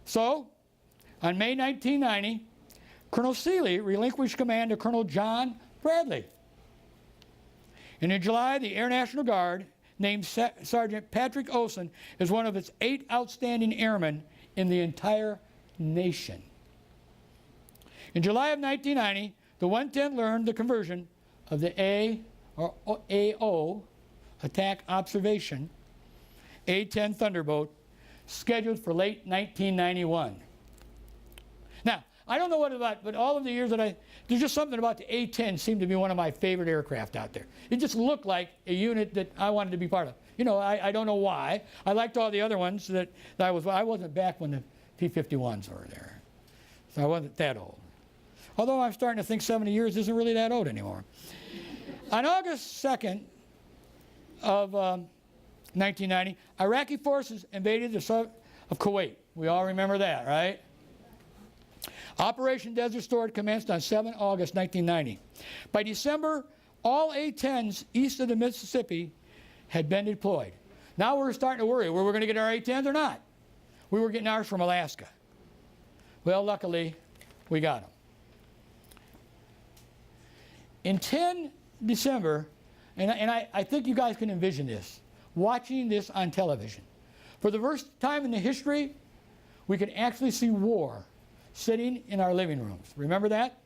Speaker 2: So, on May 1990, Colonel Seeley relinquished command to Colonel John Bradley. And in July, the Air National Guard named Sergeant Patrick Olson as one of its 8 outstanding airmen in the entire nation. In July of 1990, the 110th learned the conversion of the AO, Attack Observation, A-10 Thunderbolt, scheduled for late 1991. Now, I don't know what about, but all of the years that there's just something about the A-10 seemed to be one of my favorite aircraft out there. It just looked like a unit that I wanted to be part of. You know, I don't know why. I liked all the other ones that I wasn't back when the P-51s were there. So I wasn't that old. Although I'm starting to think 70 years isn't really that old anymore. On August 2nd of 1990, Iraqi forces invaded the south of Kuwait. We all remember that, right? Operation Desert Storm commenced on 7 August 1990. By December, all A-10s east of the Mississippi had been deployed. Now we're starting to worry. Were we going to get our A-10s or not? We were getting ours from Alaska. Well, luckily, we got them. In 10 December, and I think you guys can envision this, watching this on television. For the first time in the history, we can actually see war sitting in our living rooms. Remember that?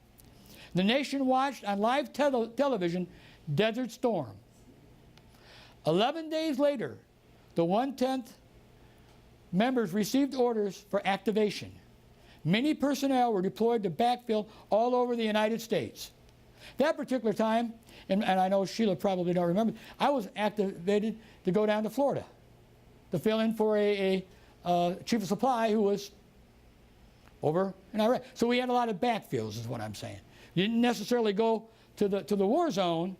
Speaker 2: The nation watched on live television Desert Storm. 11 days later, the 110th members received orders for activation. Many personnel were deployed to backfill all over the United States. That particular time, and I know Sheila probably don't remember, I was activated to go down to Florida to fill in for a chief of supply who was over in Iraq. So we had a lot of backfills is what I'm saying. You didn't necessarily go to the war zone,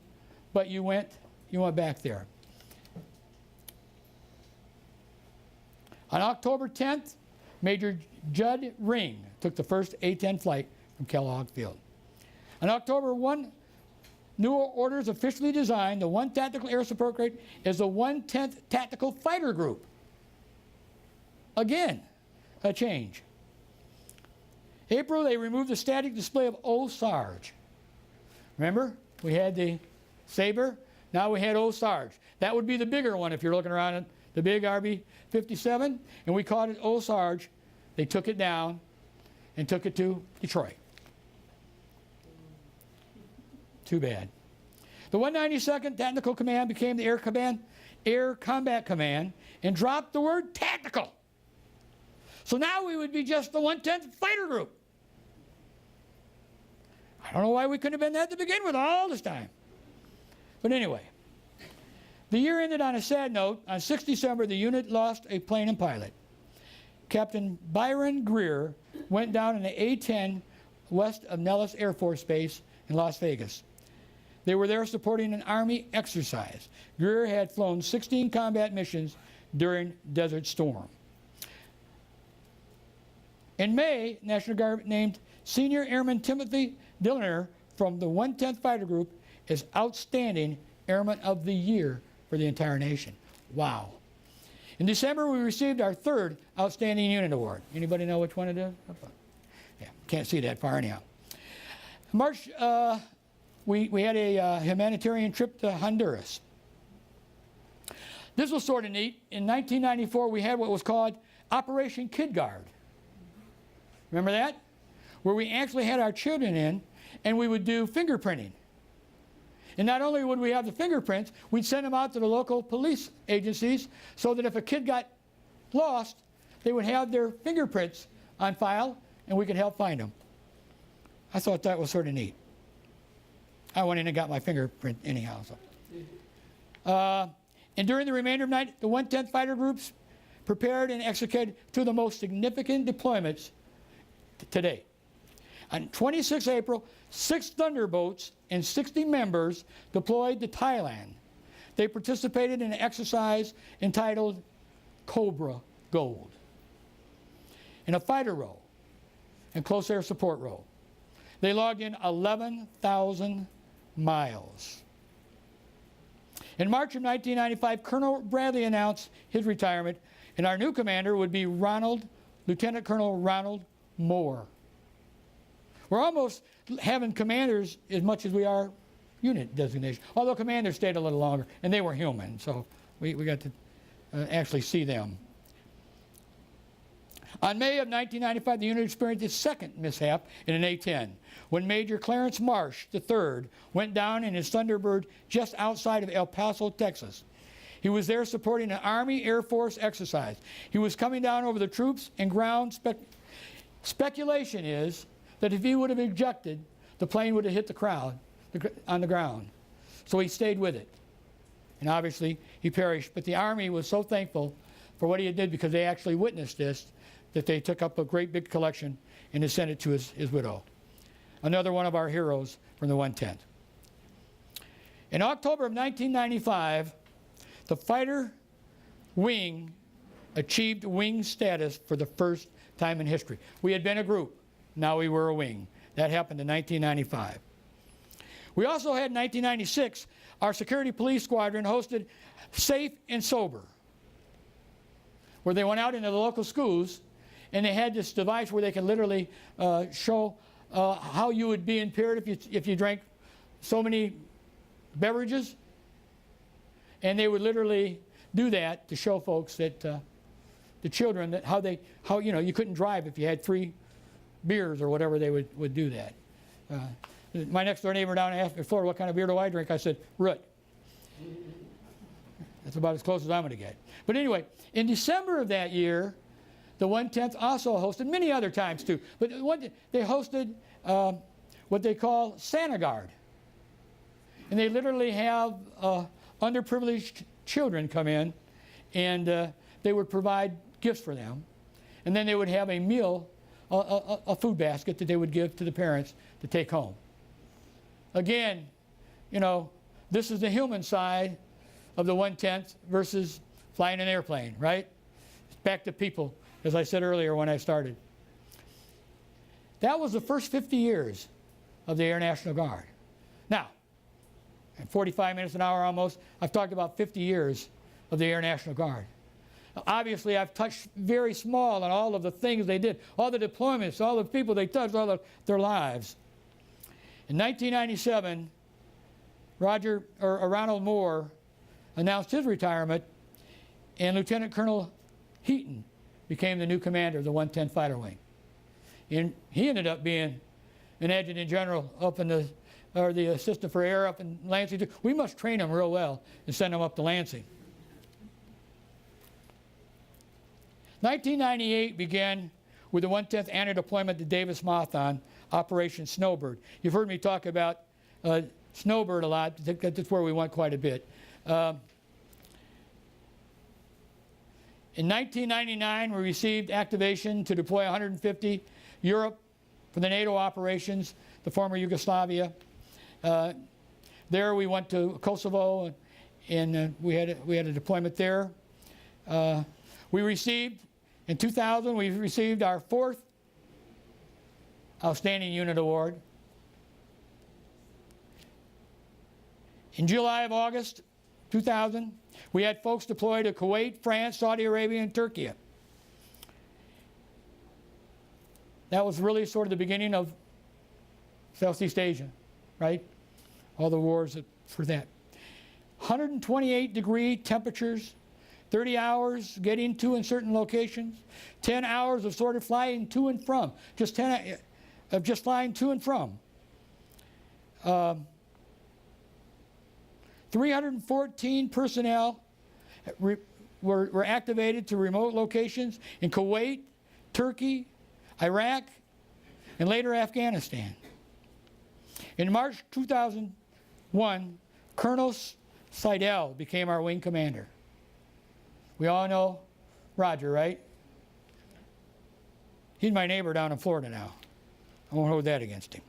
Speaker 2: but you went back there. On October 10th, Major Judd Ring took the first A-10 flight from Kellogg Field. On October 1, new orders officially designed the 1 Tactical Air Support Group as the 110th Tactical Fighter Group. Again, a change. April, they removed the static display of OSARGE. Remember, we had the Sabre, now we had OSARGE. That would be the bigger one if you're looking around at the big RB-57, and we called it OSARGE. They took it down and took it to Detroit. Too bad. The 192nd Tactical Command became the Air Combat Command and dropped the word tactical. So now we would be just the 110th Fighter Group. I don't know why we couldn't have been that to begin with all this time. But anyway, the year ended on a sad note. On 6 December, the unit lost a plane and pilot. Captain Byron Greer went down in the A-10 west of Nellis Air Force Base in Las Vegas. They were there supporting an Army exercise. Greer had flown 16 combat missions during Desert Storm. In May, National Guard named Senior Airman Timothy Dillner from the 110th Fighter Group as Outstanding Airman of the Year for the entire nation. Wow. In December, we received our 3rd Outstanding Unit Award. Anybody know which one it is? Yeah, can't see that far anyhow. March, we had a humanitarian trip to Honduras. This was sort of neat. In 1994, we had what was called Operation Kid Guard. Remember that? Where we actually had our children in, and we would do fingerprinting. And not only would we have the fingerprints, we'd send them out to the local police agencies so that if a kid got lost, they would have their fingerprints on file, and we could help find them. I thought that was sort of neat. I went in and got my fingerprint anyhow. So. And during the remainder of the night, the 110th Fighter Groups prepared and executed 2 of the most significant deployments to date. On 26 April, 6 Thunderbolts and 60 members deployed to Thailand. They participated in an exercise entitled Cobra Gold, in a fighter role and close air support role. They logged in 11,000 miles. In March of 1995, Colonel Bradley announced his retirement, and our new commander would be Lieutenant Colonel Ronald Moore. We're almost having commanders as much as we are unit designation, although commanders stayed a little longer, and they were human, so we got to actually see them. On May of 1995, the unit experienced its second mishap in an A-10 when Major Clarence Marsh III went down in his Thunderbird just outside of El Paso, Texas. He was there supporting an Army Air Force exercise. He was coming down over the troops and ground. Speculation is that if he would have ejected, the plane would have hit the crowd on the ground. So he stayed with it. And obviously, he perished. But the Army was so thankful for what he did, because they actually witnessed this, that they took up a great big collection and sent it to his widow. Another one of our heroes from the 110th. In October of 1995, the fighter wing achieved wing status for the first time in history. We had been a group, now we were a wing. That happened in 1995. We also had in 1996, our security police squadron hosted Safe and Sober, where they went out into the local schools and they had this device where they could literally show how you would be impaired if you drank so many beverages. And they would literally do that to show folks that the children that how you couldn't drive if you had 3 beers or whatever. They would do that. My next door neighbor down asked me before, what kind of beer do I drink? I said, root. That's about as close as I'm going to get. But anyway, in December of that year, the 110th also hosted, many other times too, but they hosted what they call Santa Guard. And they literally have underprivileged children come in, and they would provide gifts for them. And then they would have a meal, a food basket that they would give to the parents to take home. Again, this is the human side of the 110th versus flying an airplane, right? It's back to people, as I said earlier when I started. That was the first 50 years of the Air National Guard. Now, in 45 minutes an hour almost, I've talked about 50 years of the Air National Guard. Obviously, I've touched very small on all of the things they did, all the deployments, all the people they touched, all their lives. In 1997, Ronald Moore announced his retirement, and Lieutenant Colonel Heaton became the new commander of the 110 Fighter Wing. And he ended up being an adjutant general up in the assistant for air up in Lansing. We must train him real well and send him up to Lansing. 1998 began with the 110th anti-deployment to Davis Moth on Operation Snowbird. You've heard me talk about Snowbird a lot. That's where we went quite a bit. In 1999, we received activation to deploy 150 Europe for the NATO operations, the former Yugoslavia. There we went to Kosovo, and we had a deployment there. We received, in 2000, we received our 4th Outstanding Unit Award. In July of August 2000, we had folks deployed to Kuwait, France, Saudi Arabia, and Turkey. That was really sort of the beginning of Southeast Asia, right? All the wars for that. 128-degree temperatures, 30 hours getting to in certain locations, 10 hours of sort of flying to and from, just flying to and from. 314 personnel were activated to remote locations in Kuwait, Turkey, Iraq, and later Afghanistan. In March 2001, Colonel Seidel became our wing commander. We all know Roger, right? He's my neighbor down in Florida now. I won't hold that against him.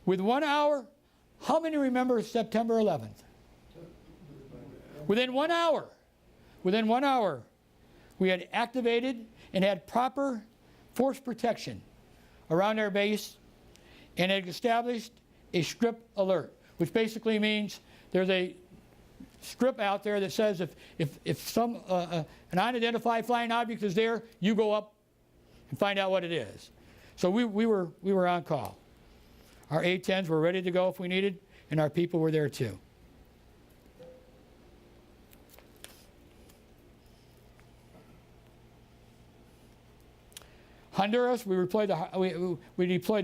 Speaker 2: With 1 hour, how many remember September 11th? Within 1 hour, we had activated and had proper force protection around our base and had established a strip alert, which basically means there's a strip out there that says if some an unidentified flying object is there, you go up and find out what it is. So we were on call. Our A-10s were ready to go if we needed, and our people were there too. Honduras, we deployed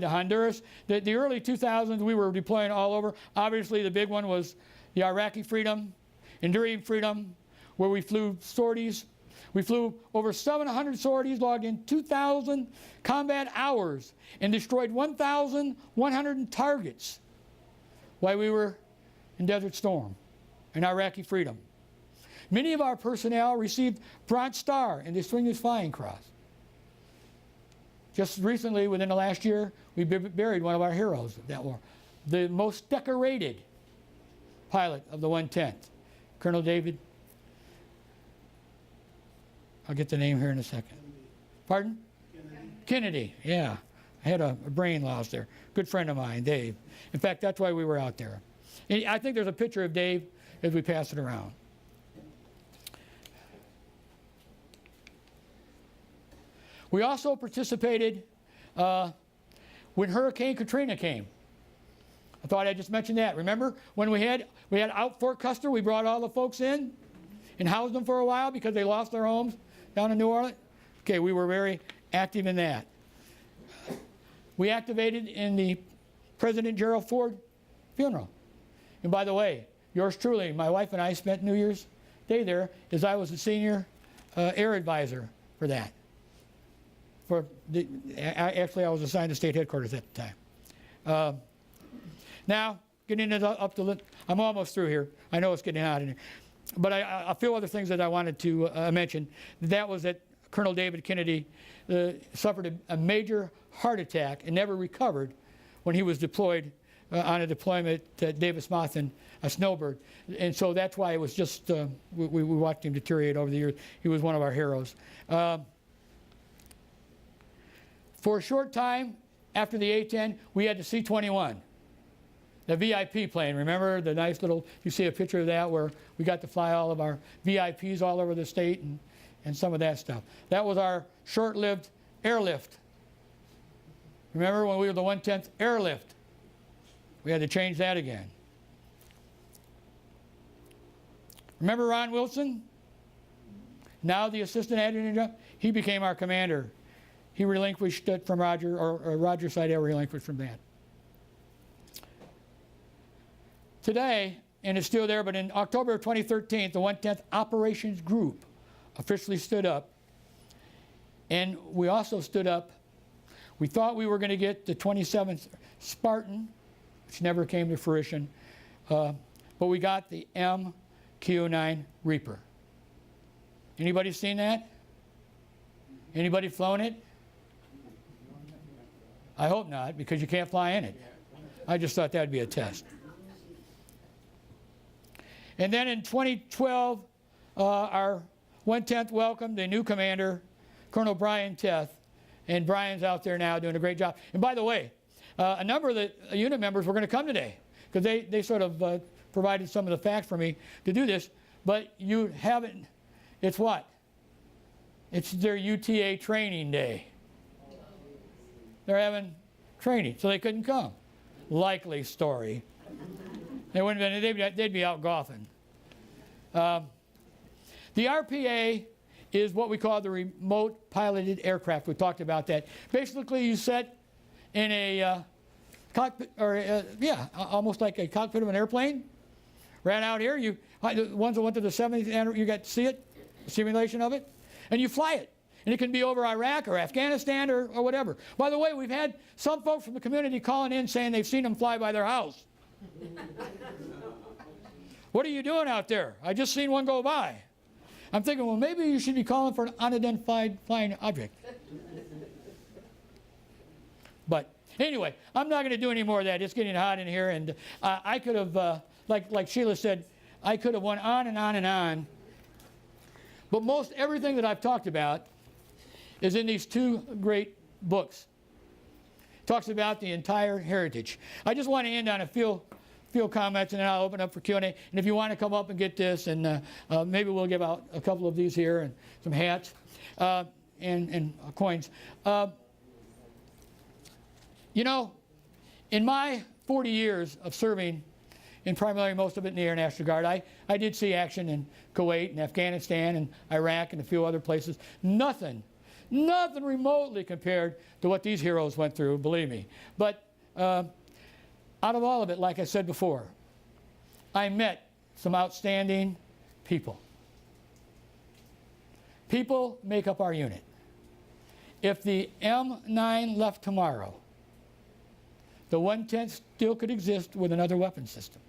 Speaker 2: to Honduras. The early 2000s, we were deploying all over. Obviously, the big one was the Iraqi Freedom, Enduring Freedom, where we flew sorties. We flew over 700 sorties, logged in 2,000 combat hours, and destroyed 1,100 targets while we were in Desert Storm and Iraqi Freedom. Many of our personnel received Bronze Star and Distinguished Flying Cross. Just recently, within the last year, we buried one of our heroes of that war, the most decorated pilot of the 110th, Colonel David. I'll get the name here in a second. Pardon? Kennedy, yeah. I had a brain loss there. Good friend of mine, Dave. In fact, that's why we were out there. And I think there's a picture of Dave as we pass it around. We also participated when Hurricane Katrina came. I thought I'd just mention that. Remember when we had out Fort Custer, we brought all the folks in and housed them for a while because they lost their homes down in New Orleans? Okay, we were very active in that. We activated in the President Gerald Ford funeral. And by the way, yours truly, my wife and I spent New Year's Day there as I was the senior air advisor for that. Actually, I was assigned to state headquarters at the time. Now, getting it up to, I'm almost through here. I know it's getting hot in here. But a few other things that I wanted to mention. That was that Colonel David Kennedy suffered a major heart attack and never recovered when he was deployed on a deployment at Davis-Monthan, and a Snowbird. And so that's why it was just, we watched him deteriorate over the years. He was one of our heroes. For a short time after the A-10, we had the C-21, the VIP plane. Remember the nice little, you see a picture of that where we got to fly all of our VIPs all over the state and some of that stuff. That was our short-lived airlift. Remember when we were the 110th Airlift? We had to change that again. Remember Ron Wilson? Now the assistant adjutant general? He became our commander. He relinquished it from Roger, or Roger Seidel relinquished from that. Today, and it's still there, but in October of 2013, the 110th Operations Group officially stood up. And we also stood up. We thought we were going to get the 27th Spartan, which never came to fruition, but we got the MQ-9 Reaper. Anybody seen that? Anybody flown it? I hope not, because you can't fly in it. I just thought that would be a test. And then in 2012, our 110th welcomed a new commander, Colonel Brian Teth, and Brian's out there now doing a great job. And by the way, a number of the unit members were going to come today, because they sort of provided some of the facts for me to do this, but you haven't, it's what? It's their UTA training day. They're having training, so they couldn't come. Likely story. They wouldn't have been, they'd be out golfing. The RPA is what we call the remote piloted aircraft. We talked about that. Basically, you sit in a cockpit, or almost like a cockpit of an airplane. Ran out here. The ones that went to the 70th, you got to see it, a simulation of it, and you fly it. And it can be over Iraq or Afghanistan or whatever. By the way, we've had some folks from the community calling in saying they've seen them fly by their house. What are you doing out there? I just seen one go by. I'm thinking, well, maybe you should be calling for an unidentified flying object. But anyway, I'm not going to do any more of that. It's getting hot in here, and I could have, like Sheila said, I could have went on and on and on. But most everything that I've talked about is in these two great books. It talks about the entire heritage. I just want to end on a few comments, and then I'll open up for Q&A. And if you want to come up and get this, and maybe we'll give out a couple of these here, and some hats, and coins. You know, in my 40 years of serving, and primarily most of it in the Air National Guard, I did see action in Kuwait and Afghanistan and Iraq and a few other places. Nothing Nothing remotely compared to what these heroes went through, believe me. But out of all of it, like I said before, I met some outstanding people. People make up our unit. If the M9 left tomorrow, the 110th still could exist with another weapon system.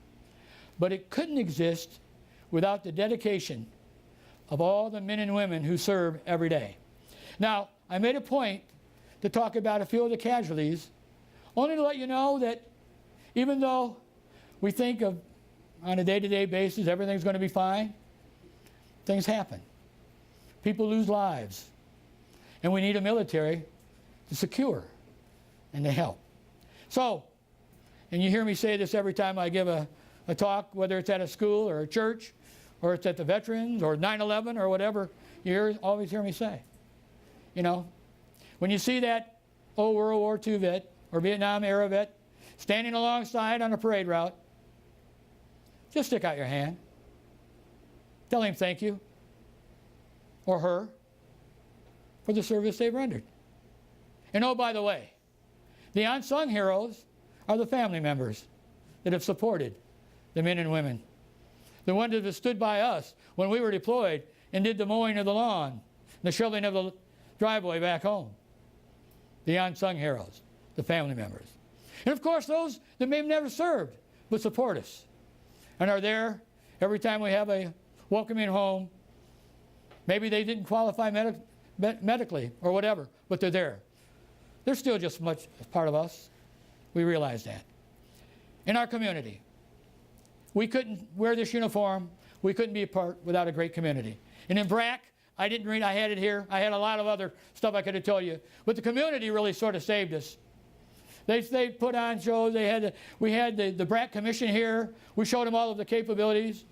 Speaker 2: But it couldn't exist without the dedication of all the men and women who serve every day. Now, I made a point to talk about a few of the casualties, only to let you know that even though we think of on a day-to-day basis everything's going to be fine, things happen. People lose lives. And we need a military to secure and to help. So, and you hear me say this every time I give a talk, whether it's at a school or a church, or it's at the veterans, or 9/11, or whatever, you always hear me say. You know, when you see that old World War II vet or Vietnam era vet standing alongside on a parade route, just stick out your hand. Tell him thank you, or her, for the service they've rendered. And oh, by the way, the unsung heroes are the family members that have supported the men and women. The ones that have stood by us when we were deployed and did the mowing of the lawn, the shoveling of the driveway back home. The unsung heroes, the family members. And of course, those that may have never served but support us and are there every time we have a welcoming home. Maybe they didn't qualify medically or whatever, but they're there. They're still just as much a part of us. We realize that. In our community, we couldn't wear this uniform. We couldn't be a part without a great community. And in BRAC, I didn't read, I had it here. I had a lot of other stuff I could have told you. But the community really sort of saved us. They put on shows. We had the BRAC Commission here. We showed them all of the capabilities.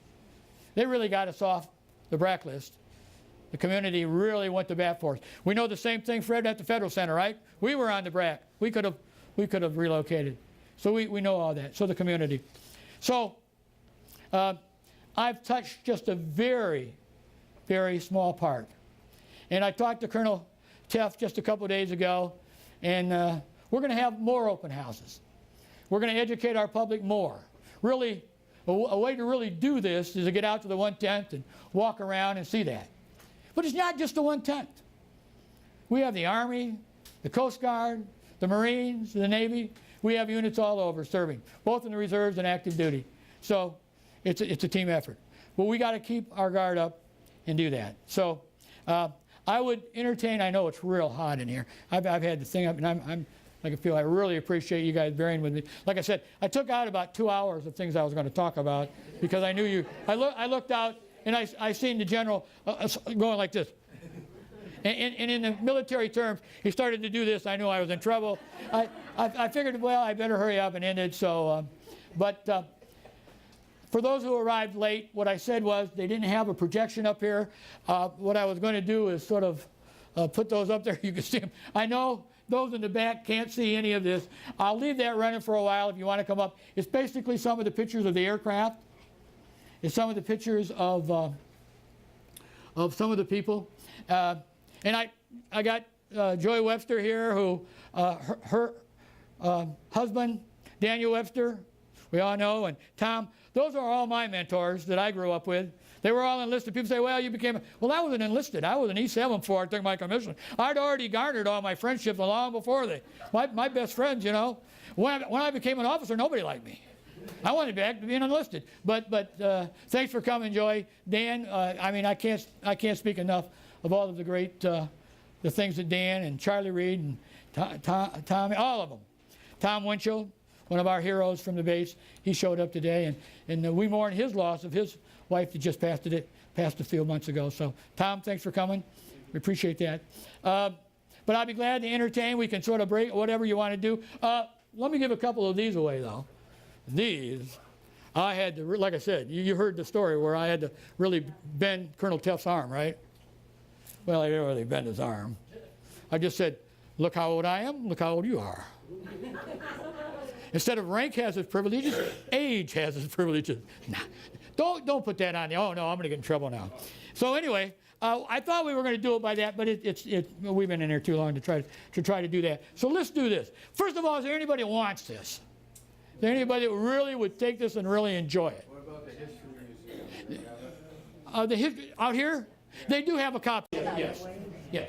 Speaker 2: They really got us off the BRAC list. The community really went to bat for us. We know the same thing, Fred, at the Federal Center, right? We were on the BRAC. We could have relocated. So we know all that. So the community. So I've touched just a very, very small part. And I talked to Colonel Teff just a couple of days ago, and we're going to have more open houses. We're going to educate our public more. Really, a way to really do this is to get out to the 110th and walk around and see that. But it's not just the 110th. We have the Army, the Coast Guard, the Marines, the Navy. We have units all over serving, both in the reserves and active duty. So it's a team effort. But we got to keep our guard up and do that. So I would entertain, I know it's real hot in here. I've had the thing up, and I really appreciate you guys bearing with me. Like I said, I took out about 2 hours of things I was going to talk about because I knew you. I looked out, and I seen the general going like this. And in the military terms, he started to do this. I knew I was in trouble. I figured, well, I better hurry up and end it. So, for those who arrived late, what I said was they didn't have a projection up here. What I was going to do is sort of put those up there. You can see them. I know those in the back can't see any of this. I'll leave that running for a while if you want to come up. It's basically some of the pictures of the aircraft. It's some of the pictures of some of the people. And I got Joy Webster here, who her husband, Daniel Webster, we all know, and Tom. Those are all my mentors that I grew up with. They were all enlisted. People say, well, you became, well, I wasn't enlisted. I was an E7 before I took my commission. I'd already garnered all my friendships long before my best friends, you know. When I became an officer, nobody liked me. I wanted back to being enlisted. But thanks for coming, Joy. Dan, I can't speak enough of all of the great, the things that Dan and Charlie Reed and Tommy, all of them. Tom Winchell, one of our heroes from the base, he showed up today, and we mourn his loss of his wife that just passed a few months ago. So, Tom, thanks for coming. We appreciate that. But I'll be glad to entertain. We can sort of break whatever you want to do. Let me give a couple of these away, though. These, I had to, like I said, you heard the story where I had to really bend Colonel Teff's arm, right? Well, I didn't really bend his arm. I just said, look how old I am, look how old you are. Instead of rank has its privileges, age has its privileges. Nah, Don't put that on there. Oh, no, I'm going to get in trouble now. So anyway, I thought we were going to do it by that, but we've been in there too long to try to do that. So let's do this. First of all, is there anybody who wants this? Is there anybody that really would take this and really enjoy it?
Speaker 4: What about the history museum?
Speaker 2: The history out here, they do have a copy. Yes. Yeah.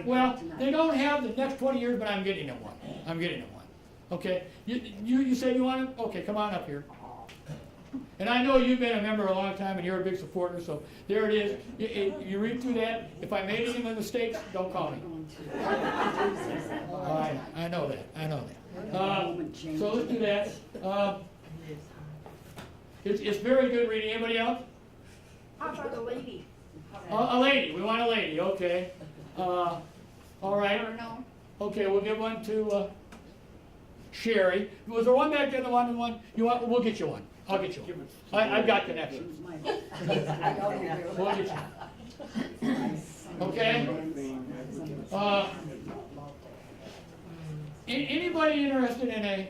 Speaker 2: Well, they don't have the next 20 years, but I'm getting them one. I'm getting them one. Okay. You said you want them? Okay, come on up here. And I know you've been a member a long time, and you're a big supporter. So there it is. You read through that. If I made any mistakes, don't call me. I know that. I know that. So let's do that. It's very good reading. Anybody else?
Speaker 5: How about a lady?
Speaker 2: A lady. We want a lady. Okay. All right.
Speaker 5: No.
Speaker 2: Okay, we'll give one to Sherry. Was there one back there that wanted one? You want? We'll get you one. I'll get you one. I've got connections. We'll get you. Okay. Anybody interested in a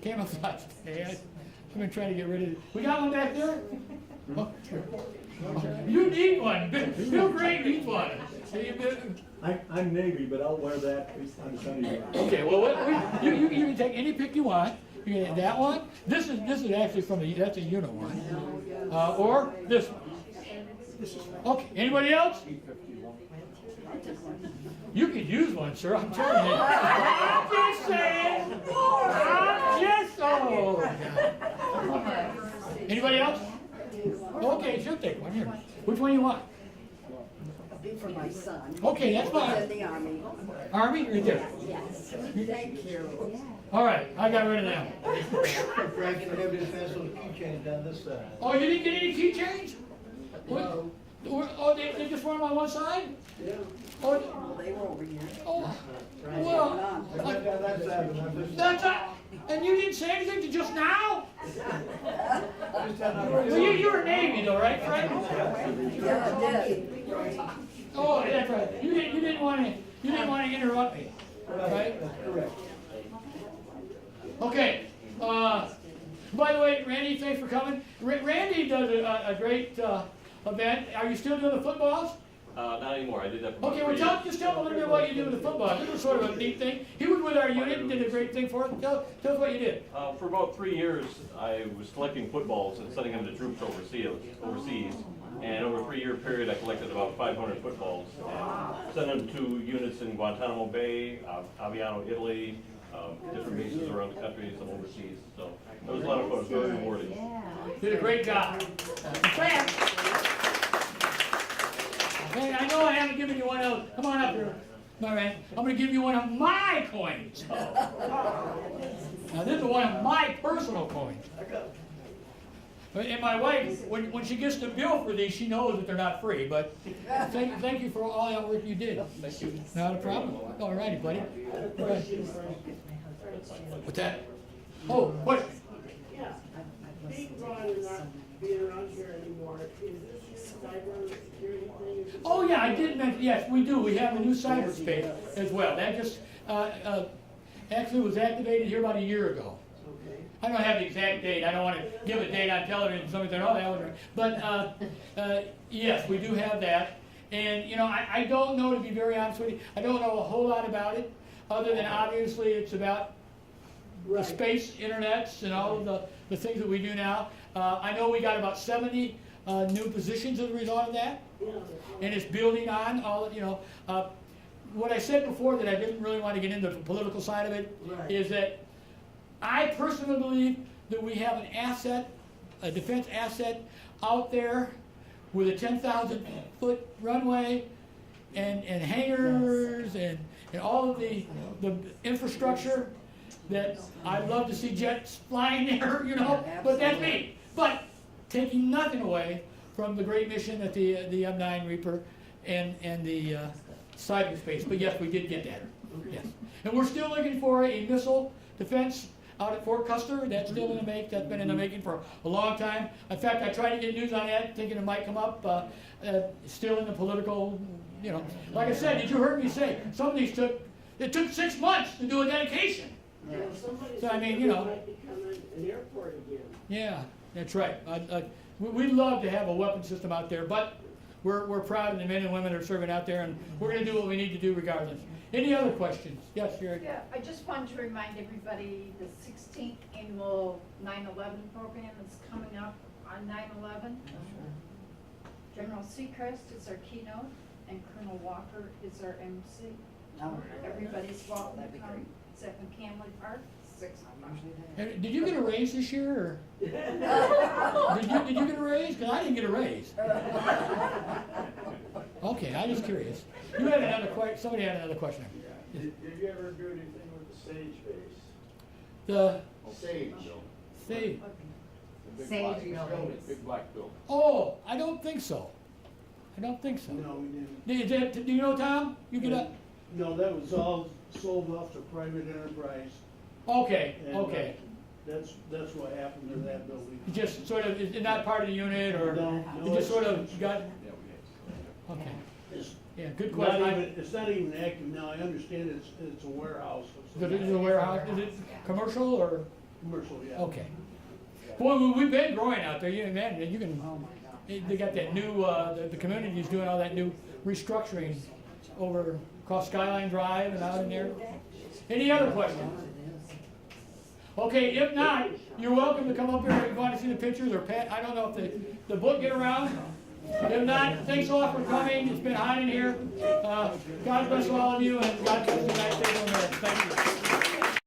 Speaker 2: camouflage pad? I've been trying to get rid of it. We got one back there? Oh, sure. You need one. Bill Gray needs one.
Speaker 6: I'm Navy, but I'll wear that on Sunday morning.
Speaker 2: Okay, well, you can take any pick you want. You can get that one. This is actually from that's a unit one. Or this one. Okay, anybody else? You could use one, sir. I'm telling you. I'm just saying. Oh. Anybody else? Okay, she'll take one here. Which one you want?
Speaker 5: Be for my son.
Speaker 2: Okay, that's fine.
Speaker 5: He's in the Army.
Speaker 2: Army, right there.
Speaker 5: Yes. Thank you.
Speaker 2: All right, I got rid of them.
Speaker 4: Frank, and everybody's passing the keychain down this side.
Speaker 2: Oh, you didn't get any keychains? Oh, they just want them on one side?
Speaker 5: Yeah.
Speaker 2: Oh,
Speaker 5: Well, they were over here.
Speaker 2: oh, well, that's and you didn't say anything to just now? Well, you're a Navy though, right, Frank?
Speaker 5: Yeah, I did.
Speaker 2: Oh, that's right. You didn't want to interrupt me, right?
Speaker 4: Correct.
Speaker 2: Okay. By the way, Randy, thanks for coming. Randy does a great event. Are you still doing the footballs?
Speaker 7: Not anymore. I did that for
Speaker 2: Okay, well, just tell me a little bit what you do with the football. This was sort of a neat thing. He was with our unit and did a great thing for us. Tell us what you did.
Speaker 7: For about 3 years, I was collecting footballs and sending them to troops overseas. And over a 3-year period, I collected about 500 footballs and sent them to units in Guantanamo Bay, Aviano, Italy, different bases around the country, some overseas. So it was a lot of fun. It was very rewarding.
Speaker 2: Did a great job. Clap. Hey, I know I haven't given you one else. Come on up here. All right. I'm going to give you one of my coins. Now, this is one of my personal coins. And my wife, when she gets the bill for these, she knows that they're not free. But thank you for all that work you did. Thank you. Not a problem. All righty, buddy. What's that? Oh, what?
Speaker 8: Yeah, being gone and not being around here anymore, is this cyber security thing?
Speaker 2: Oh yeah, I did mention, yes, we do. We have a new cyberspace as well. That just actually was activated here about a year ago.
Speaker 8: Okay.
Speaker 2: I don't have the exact date. I don't want to give a date on television. Somebody said, oh, that was right. But yes, we do have that. And, you know, I don't know, to be very honest with you, I don't know a whole lot about it, other than obviously it's about the space internets and all of the things that we do now. I know we got about 70 new positions as a result of that. And it's building on all, you know, what I said before that I didn't really want to get into the political side of it is that I personally believe that we have an asset, a defense asset out there with a 10,000-foot runway and hangars and all of the infrastructure that I'd love to see jets flying there, you know, but that's me. But taking nothing away from the great mission that the M9 Reaper and the cyberspace. But yes, we did get that. Yes, and we're still looking for a missile defense out at Fort Custer. That's still in the make. That's been in the making for a long time. In fact, I tried to get news on that, thinking it might come up. Still in the political, you know. Like I said, did you hear me say some of these took 6 months to do a dedication?
Speaker 8: Somebody
Speaker 2: So I mean,
Speaker 8: said
Speaker 2: you know.
Speaker 8: it might become an airport again.
Speaker 2: Yeah, that's right. we'd love to have a weapon system out there, but we're proud of the men and women that are serving out there, and we're going to do what we need to do regardless. Any other questions? Yes, Jerry?
Speaker 9: Yeah, I just wanted to remind everybody, the 16th annual 9/11 program is coming up on 9/11. General Seacrest is our keynote, and Colonel Walker is our MC. Everybody's welcome to
Speaker 5: That'd be
Speaker 9: come.
Speaker 5: great.
Speaker 9: It's up in Camley Park, 6 o'clock.
Speaker 2: Did you get a raise this year, or? Did you get a raise? Because I didn't get a raise. Okay, I'm just curious. You had another question, somebody had another question.
Speaker 10: Did you ever do anything with the Sage base?
Speaker 2: The,
Speaker 10: Sage.
Speaker 2: say,
Speaker 10: The big
Speaker 5: Sage
Speaker 10: black
Speaker 5: building.
Speaker 10: building. Big black building.
Speaker 2: oh, I don't think so. I don't think so.
Speaker 3: No, we didn't.
Speaker 2: Do you know, Tom? You get up?
Speaker 3: No, that was all sold off to private enterprise.
Speaker 2: Okay,
Speaker 3: and,
Speaker 2: okay.
Speaker 3: That's what happened to that building.
Speaker 2: You just sort of, it's not part of the unit, or
Speaker 3: No,
Speaker 2: you just sort of got,
Speaker 10: Yeah, we had.
Speaker 2: okay.
Speaker 3: It's
Speaker 2: Yeah, good
Speaker 3: not
Speaker 2: question.
Speaker 3: even, it's not even active now. I understand it's a warehouse.
Speaker 2: Is it a warehouse? Is it commercial or?
Speaker 3: Commercial, yeah.
Speaker 2: Okay. Boy, we've been growing out there. You man, you can. They got that new. The community's doing all that new restructuring over across Skyline Drive and out in there. Any other questions? Okay, if not, you're welcome to come up here if you want to see the pictures or Pat. I don't know if the book get around. If not, thanks all for coming. It's been hot in here. God bless all of you, and God bless the United States of America. Thank you.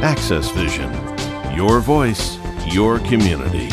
Speaker 11: AccessVision. Your voice, your community.